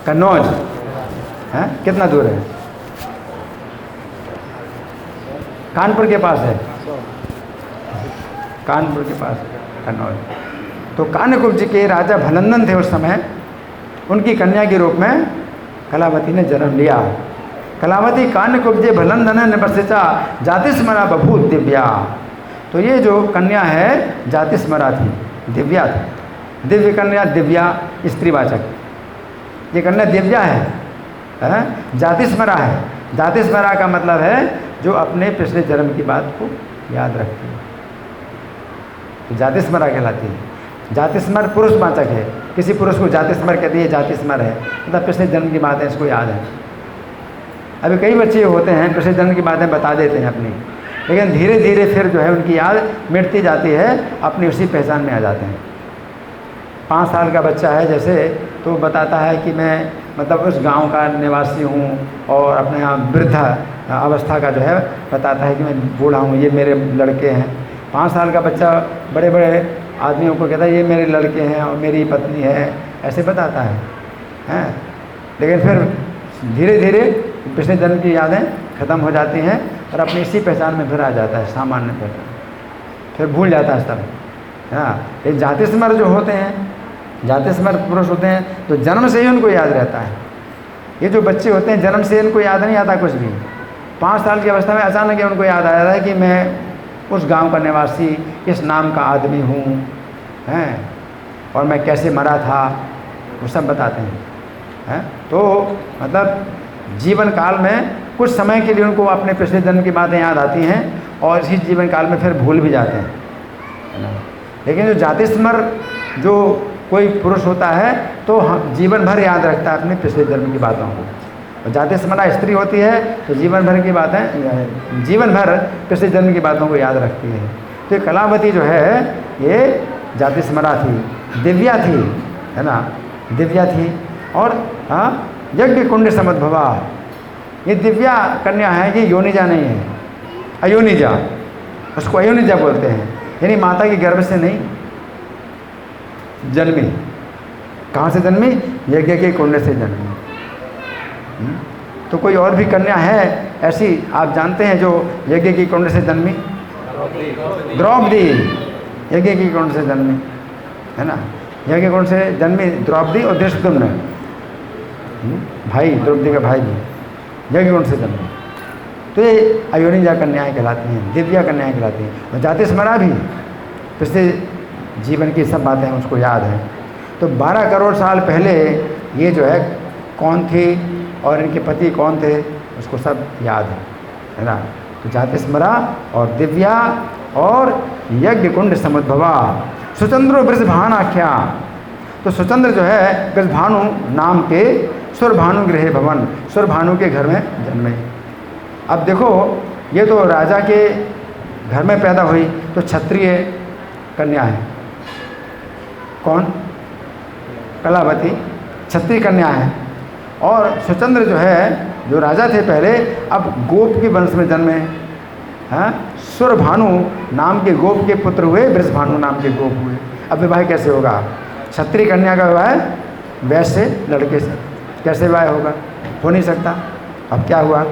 Speaker 1: कन्नौज है। कितना दूर है? कानपुर के पास है, कानपुर के पास कन्नौज। तो कान्यकुब्ज के राजा भलंदन थे उस समय, उनकी कन्या के रूप में कलावती ने जन्म लिया। कलावती कान्यकुब्जे भलंदन निपस्थिता जातिस्मरा बभूत दिव्या। तो ये जो कन्या है जातिस्मरा थी, दिव्या थी। दिव्य कन्या, दिव्या स्त्रीवाचक, ये कन्या दिव्या है, जातिस्मरा है। जातिस्मरा का मतलब है जो अपने पिछले जन्म की बात को याद रखती है, तो जातिस्मरा कहलाती है। जातिस्मर पुरुषवाचक है, किसी पुरुष को जातिस्मर कहती है, जातिस्मर है मतलब पिछले जन्म की बातें इसको याद है। अभी कई बच्चे होते हैं पिछले जन्म की बातें बता देते हैं अपनी, लेकिन धीरे धीरे फिर जो है उनकी याद मिटती जाती है, अपनी उसी पहचान में आ जाते हैं। 5 साल का बच्चा है जैसे, तो बताता है कि मैं मतलब उस गांव का निवासी हूँ और अपने यहाँ वृद्ध अवस्था का जो है बताता है कि मैं बूढ़ा हूँ, ये मेरे लड़के हैं। 5 साल का बच्चा बड़े बड़े आदमियों को कहता है ये मेरे लड़के हैं और मेरी पत्नी है, ऐसे बताता है। लेकिन फिर धीरे धीरे पिछले जन्म की यादें ख़त्म हो जाती हैं और अपनी इसी पहचान में फिर आ जाता है, सामान्य पहचान, फिर भूल जाता है सब। हाँ, ये जाति स्मर जो होते हैं, जाति स्मर पुरुष होते हैं तो जन्म से ही उनको याद रहता है। ये जो बच्चे होते हैं जन्म से इनको याद नहीं आता कुछ भी। 5 साल की अवस्था में अचानक उनको याद आ जाता है कि मैं उस गांव का निवासी, इस नाम का आदमी हूँ, हैं, और मैं कैसे मरा था, वो सब बताते हैं। तो मतलब जीवन काल में कुछ समय के लिए उनको अपने पिछले जन्म की बातें याद आती हैं और इसी जीवन काल में फिर भूल भी जाते हैं, है ना। लेकिन जो जाति स्मर जो कोई पुरुष होता है तो जीवन भर याद रखता है अपने पिछले जन्म की बातों को। और जाति स्मरा स्त्री होती है तो जीवन भर की बातें, जीवन भर पिछले जन्म की बातों को याद रखती है। तो ये कलावती जो है ये जाति स्मरा थी, दिव्या थी, है ना, दिव्या थी। और हाँ, यज्ञ कुंड समुद्भवा, ये दिव्या कन्या है, ये योनिजा नहीं है, अयोनिजा, उसको अयोनिजा बोलते हैं, यानी माता के गर्भ से नहीं जन्मी। कहाँ से जन्मी? यज्ञ के कुंड से जन्मी। तो कोई और भी कन्या है ऐसी आप जानते हैं जो यज्ञ की कुंड से जन्मी? द्रौपदी यज्ञ की कुंड से जन्मी, है ना। यज्ञ कुंड से जन्मी द्रौपदी और धृष्टद्युम्न, भाई, द्रौपदी का भाई भी यज्ञ कुंड से जन्मे। तो ये अयोनिजा कन्याएं कहलाती हैं, दिव्या कन्याएं कहलाती हैं। और जाति स्मरा भी पिछले जीवन की सब बातें उसको याद हैं। तो 12 करोड़ साल पहले ये जो है कौन थी और इनके पति कौन थे उसको सब याद है ना। तो जाति स्मरा और दिव्या और यज्ञ कुंड समुद्भवा, सुचंद्रो वृषभान आख्या। तो सुचंद्र जो है वृषभानु नाम के सुरभानु गृह भवन, सुरभानु के घर में जन्मे। अब देखो ये तो राजा के घर में पैदा हुई तो क्षत्रिय कन्या है, कौन? कलावती, क्षत्रिय कन्या है। और सुचंद्र जो है जो राजा थे पहले, अब गोप के वंश में जन्मे हैं। सुरभानु नाम के गोप के पुत्र हुए, वृषभानु नाम के गोप हुए। अब विवाह कैसे होगा? क्षत्रिय कन्या का विवाह वैश्य लड़के से कैसे विवाह होगा? हो नहीं सकता। अब क्या हुआ,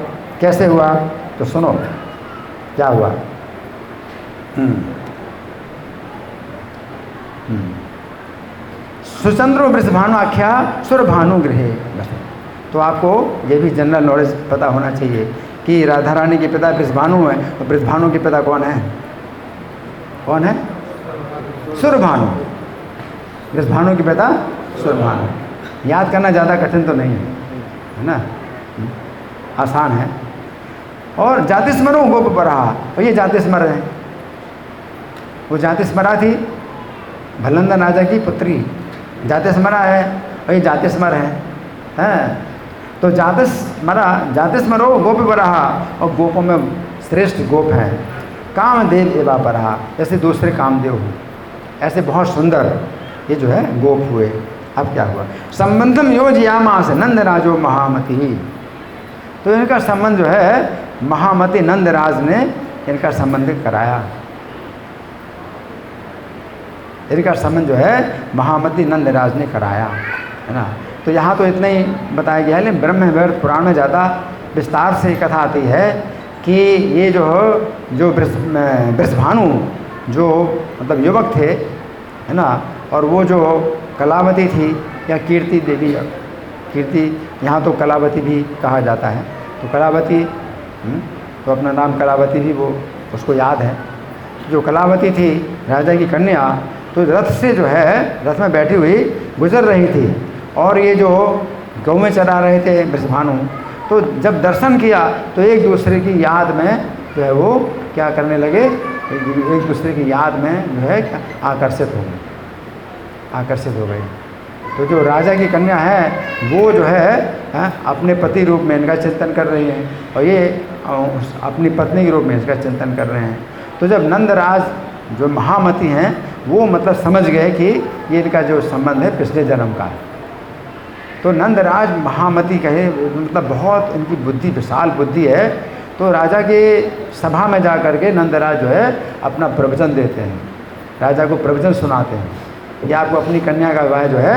Speaker 1: कैसे हुआ? तो सुनो क्या हुआ। सुचंद्रो वृषभानु आख्या सुरभानु गृहे। तो आपको ये भी जनरल नॉलेज पता होना चाहिए कि राधा रानी के पिता वृषभानु हैं, और वृषभानु के पिता कौन है? कौन है? सुरभानु। वृषभानु के पिता सुरभानु। याद करना ज़्यादा कठिन तो नहीं है ना, आसान है। और जाति स्मरो गोप बरहा, और ये जाति स्मर है। वो जाति स्मरा थी, भल्लंदन राजा की पुत्री जाति स्मरा है, और ये जाति स्मर है। तो जाति स्मरो गोप बरहा, और गोपों में श्रेष्ठ गोप है कामदेव एवा बरहा, जैसे दूसरे कामदेव हो, ऐसे बहुत सुंदर ये जो है गोप हुए। अब क्या हुआ? संबंधम योजयामास नंदराजो महामती। तो इनका संबंध जो है महामती नंदराज ने इनका संबंध कराया। इनका संबंध जो है महामती नंदराज ने कराया, है ना। तो यहाँ तो इतना ही बताया गया है, लेकिन ब्रह्म वैवर्त पुराण में ज़्यादा विस्तार से कथा आती है कि ये जो वृषभानु जो मतलब युवक थे, है ना, और वो जो कलावती थी या कीर्ति देवी, कीर्ति यहाँ तो कलावती भी कहा जाता है। तो कलावती तो अपना नाम कलावती भी वो उसको याद है। जो कलावती थी राजा की कन्या, तो रथ से जो है रथ में बैठी हुई गुजर रही थी, और ये जो गौ में चरा रहे थे वृषभानु, तो जब दर्शन किया तो एक दूसरे की याद में जो है वो क्या करने लगे, एक दूसरे की याद में जो है आकर्षित हो गए। तो जो राजा की कन्या है वो जो है अपने पति रूप में इनका चिंतन कर रही है, और ये अपनी पत्नी के रूप में इसका चिंतन कर रहे हैं। तो जब नंदराज जो महामती हैं वो मतलब समझ गए कि ये इनका जो संबंध है पिछले जन्म का है। तो नंदराज महामती कहे, मतलब बहुत उनकी बुद्धि, विशाल बुद्धि है। तो राजा के सभा में जा कर के नंदराज जो है अपना प्रवचन देते हैं, राजा को प्रवचन सुनाते हैं कि आपको अपनी कन्या का विवाह जो है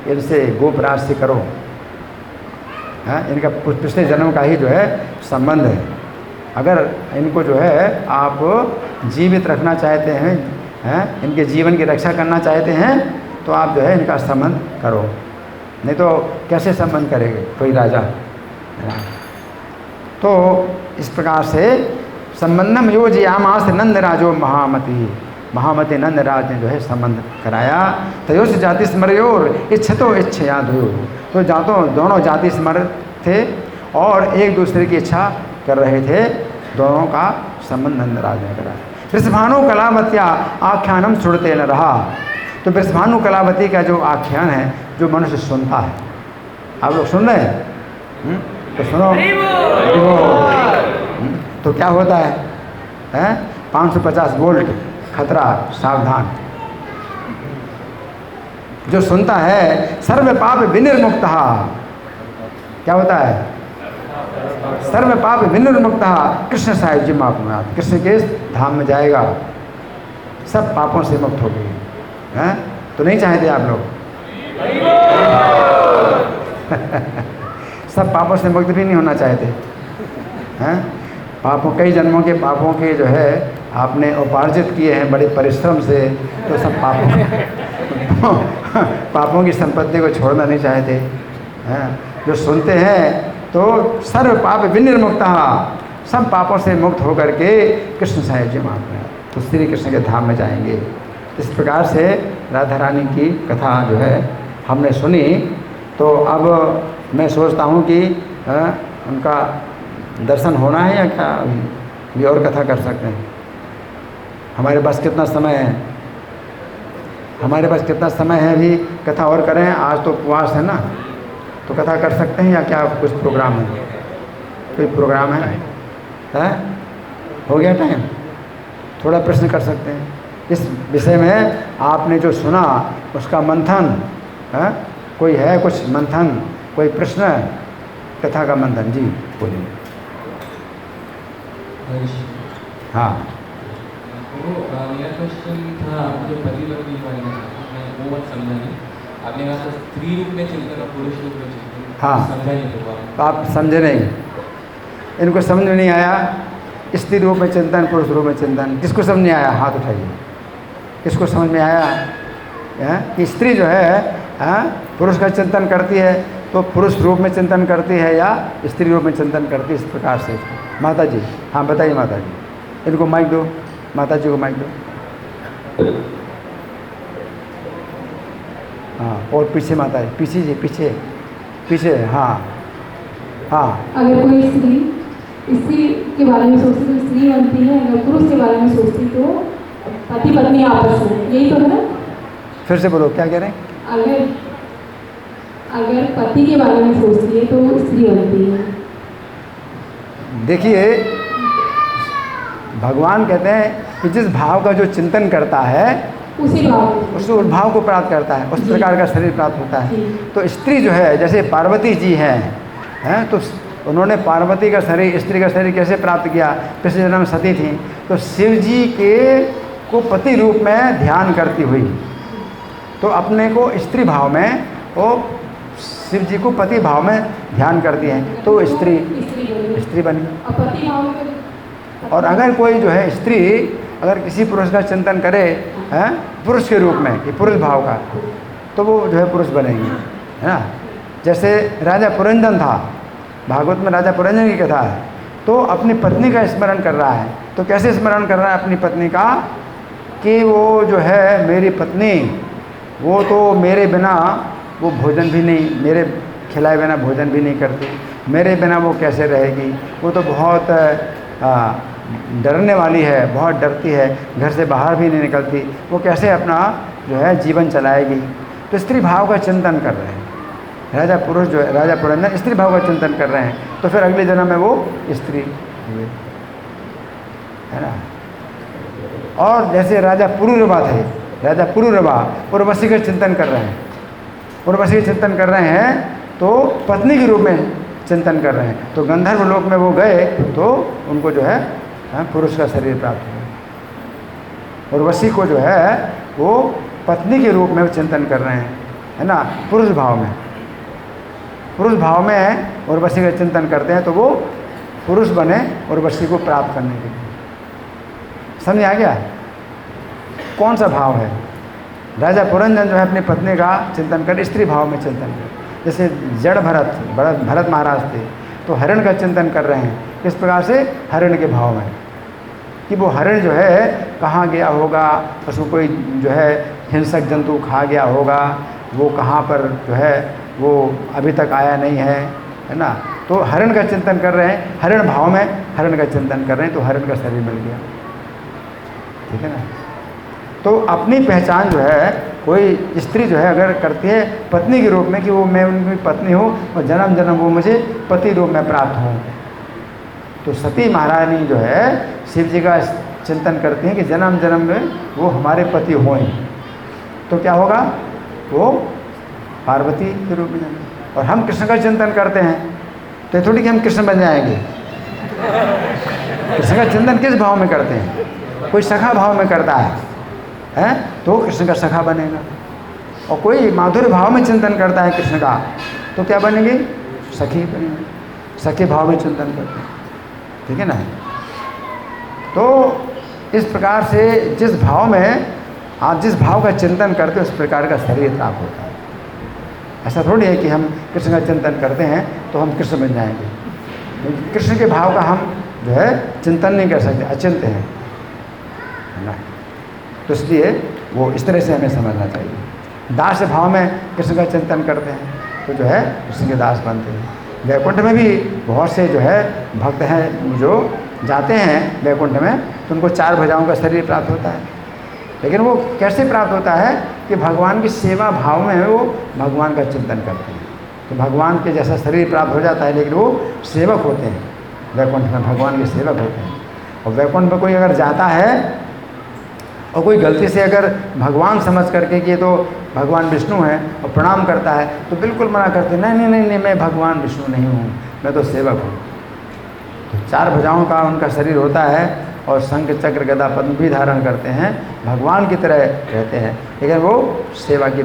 Speaker 1: इनसे गोपराज से करो। हाँ, इनका पिछले जन्म का ही जो है संबंध है। अगर इनको जो है आप जीवित रखना चाहते हैं, इनके जीवन की रक्षा करना चाहते हैं, तो आप जो है इनका संबंध करो, नहीं तो कैसे संबंध करेंगे कोई राजा। तो इस प्रकार से संबंधम योजयामास नंदराजो महामती नंदराज ने जो है संबंध कराया। तयोस जाति स्मरयोर इच्छतो इच्छया धो, तो दोनों जाति स्मर थे और एक दूसरे की इच्छा कर रहे थे, दोनों का संबंध नंदराज ने कराया। वृषभानु कलावत्या आख्यानम सुनते न रहा, तो वृषभानु कलावती का जो आख्यान है, जो मनुष्य सुनता है, आप लोग सुन रहे हैं? तो सुनो। तो क्या होता है? 550 वोल्ट खतरा, सावधान। जो सुनता है सर्व पाप विनिर्मुक्त, क्या होता है? सर्व पाप विनिर्मुक्त कृष्ण सायुज्यम आपनुयात्, कृष्ण के धाम में जाएगा, सब पापों से मुक्त हो गए हैं। तो नहीं चाहते आप लोग? सब पापों से मुक्त भी नहीं होना चाहते हैं। पापों, कई जन्मों के पापों के जो है आपने उपार्जित किए हैं बड़े परिश्रम से, तो सब पापों की संपत्ति को छोड़ना नहीं चाहते हैं। जो सुनते हैं तो सर्व पाप विनिर्मुक्त, सब पापों से मुक्त होकर के कृष्ण सायुज्यम आपनुयात्, तो श्री कृष्ण के धाम में जाएंगे। इस प्रकार से राधा रानी की कथा जो है हमने सुनी। तो अब मैं सोचता हूँ कि उनका दर्शन होना है या क्या अभी और कथा कर सकते हैं? हमारे पास कितना समय है? हमारे पास कितना समय है अभी कथा और करें? आज तो उपवास है ना, तो कथा कर सकते हैं या क्या कुछ प्रोग्राम है? कोई प्रोग्राम है? हो गया टाइम? थोड़ा प्रश्न कर सकते हैं इस विषय में। आपने जो सुना उसका मंथन, कोई है कुछ मंथन, कोई प्रश्न कथा का मंथन? जी बोलिए। हाँ,
Speaker 3: मेरा क्वेश्चन था जो पति पत्नी के बारे में, वो मत समझा नहीं। आपने कहा था स्त्री रूप में चिंतन और पुरुष रूप में चिंतन,
Speaker 1: हाँ
Speaker 3: समझा नहीं तो
Speaker 1: आप समझे नहीं, इनको समझ में नहीं आया। स्त्री रूप में चिंतन, पुरुष रूप में चिंतन, किसको समझ नहीं आया? हाथ उठाइए। किसको समझ में आया कि स्त्री जो है पुरुष का चिंतन करती है, तो पुरुष रूप में चिंतन करती है या स्त्री रूप में चिंतन करती है? इस प्रकार से माता जी, हाँ बताइए माता जी। इनको माइक दो, माता जी को माइक दो। हाँ, और पीछे माता जी, पीछे जी, पीछे पीछे, हाँ हाँ।
Speaker 4: अगर कोई स्त्री के बारे में सोचती तो स्त्री बनती है, अगर पुरुष के बारे में सोचती तो पति पत्नी आपस में, यही तो है ना?
Speaker 1: फिर से बोलो, क्या कह रहे हैं?
Speaker 4: अगर पति के बारे में सोचती है तो वो स्त्री बनती है।
Speaker 1: देखिए, भगवान कहते हैं कि जिस भाव का जो चिंतन करता है
Speaker 4: उसी
Speaker 1: भाव को प्राप्त करता है, उस प्रकार का शरीर प्राप्त होता है। तो स्त्री जो है, जैसे पार्वती जी हैं, तो उन्होंने पार्वती का शरीर, स्त्री का शरीर कैसे प्राप्त किया? पिछले जन्म में सती थी, तो शिव जी को पति रूप में ध्यान करती हुई, तो अपने को स्त्री भाव में, वो शिव जी को पति भाव में ध्यान करती हैं, तो स्त्री बनी। और अगर कोई जो है स्त्री अगर किसी पुरुष का चिंतन करे पुरुष के रूप में, कि पुरुष भाव का, तो वो जो है पुरुष बनेगी, है ना। जैसे राजा पुरंजन था, भागवत में राजा पुरंजन की कथा है, तो अपनी पत्नी का स्मरण कर रहा है। तो कैसे स्मरण कर रहा है अपनी पत्नी का? कि वो जो है मेरी पत्नी, वो तो मेरे बिना वो भोजन भी नहीं, मेरे खिलाए बिना भोजन भी नहीं करती, मेरे बिना वो कैसे रहेगी? वो तो बहुत डरने वाली है, बहुत डरती है, घर से बाहर भी नहीं निकलती, वो कैसे अपना जो है जीवन चलाएगी? तो स्त्री भाव का चिंतन कर रहे हैं राजा पुरुष, जो है राजा पुरंदर स्त्री भाव का चिंतन कर रहे हैं, तो फिर अगले जन्म में वो स्त्री हुए, है ना। और जैसे राजा पुरूरवा थे, राजा पुरूरवा उर्वशी का चिंतन कर रहे हैं, उर्वशी का चिंतन कर रहे हैं, तो पत्नी के रूप में चिंतन कर रहे हैं। तो गंधर्व लोक में वो गए तो उनको जो है पुरुष का शरीर प्राप्त हुआ। उर्वशी को जो है वो पत्नी के रूप में वो चिंतन कर रहे हैं, है ना, पुरुष भाव में। पुरुष भाव में उर्वशी का चिंतन करते हैं तो वो पुरुष बने उर्वशी को प्राप्त करने के लिए। समझ आ गया कौन सा भाव है? राजा पुरंजन जो है अपनी पत्नी का चिंतन कर स्त्री भाव में चिंतन कर, जैसे जड़ भरत महाराज थे तो हरण का चिंतन कर रहे हैं। किस प्रकार से? हरण के भाव में, कि वो हरण जो है कहाँ गया होगा, उसको कोई जो है हिंसक जंतु खा गया होगा, वो कहाँ पर जो है वो अभी तक आया नहीं है ना। तो हरण का चिंतन कर रहे हैं, हरण भाव में हरण का चिंतन कर रहे हैं, तो हरण का शरीर मिल गया, ठीक है ना। तो अपनी पहचान जो है कोई स्त्री जो है अगर करती है पत्नी के रूप में कि वो मैं उनकी पत्नी हूँ और जन्म जन्म वो मुझे पति रूप में प्राप्त हूँ, तो सती महारानी जो है शिव जी का चिंतन करती हैं कि जन्म जन्म में वो हमारे पति हों, तो क्या होगा? वो पार्वती के रूप में जाएंगे। और हम कृष्ण का चिंतन करते हैं तो थोड़ी कि हम कृष्ण बन जाएंगे। कृष्ण का चिंतन किस भाव में करते हैं? कोई सखा भाव में करता है तो कृष्ण का सखा बनेगा, और कोई माधुर्य भाव में चिंतन करता है कृष्ण का तो क्या बनेंगे? सखी बनेंगे, सखी भाव में चिंतन करते हैं, ठीक है ना। तो इस प्रकार से जिस भाव में आप जिस भाव का चिंतन करते हो उस प्रकार का शरीर प्राप्त होता है। ऐसा थोड़ी है कि हम कृष्ण का चिंतन करते हैं तो हम कृष्ण बन जाएंगे। कृष्ण के भाव का हम जो है चिंतन नहीं कर सकते, अचिंत्य हैं, है ना। तो इसलिए वो इस तरह से हमें समझना चाहिए। दास भाव में कृष्ण का चिंतन करते हैं तो जो है कृष्ण के दास बनते हैं। वैकुंठ में भी बहुत से जो है भक्त हैं जो जाते हैं वैकुंठ में तो उनको 4 भुजाओं का शरीर प्राप्त होता है। लेकिन वो कैसे प्राप्त होता है कि भगवान की सेवा भाव में वो भगवान का चिंतन करते हैं तो भगवान के जैसा शरीर प्राप्त हो जाता है। लेकिन वो सेवक होते हैं, वैकुंठ में भगवान के सेवक होते हैं। और वैकुंठ में कोई अगर जाता है और कोई गलती से अगर भगवान समझ करके कि ये तो भगवान विष्णु है और प्रणाम करता है तो बिल्कुल मना करते हैं, नहीं नहीं नहीं मैं भगवान विष्णु नहीं हूँ, मैं तो सेवक हूँ। तो 4 भुजाओं का उनका शरीर होता है और शंख चक्र गदा पद्म भी धारण करते हैं, भगवान की तरह रहते हैं, लेकिन वो सेवा की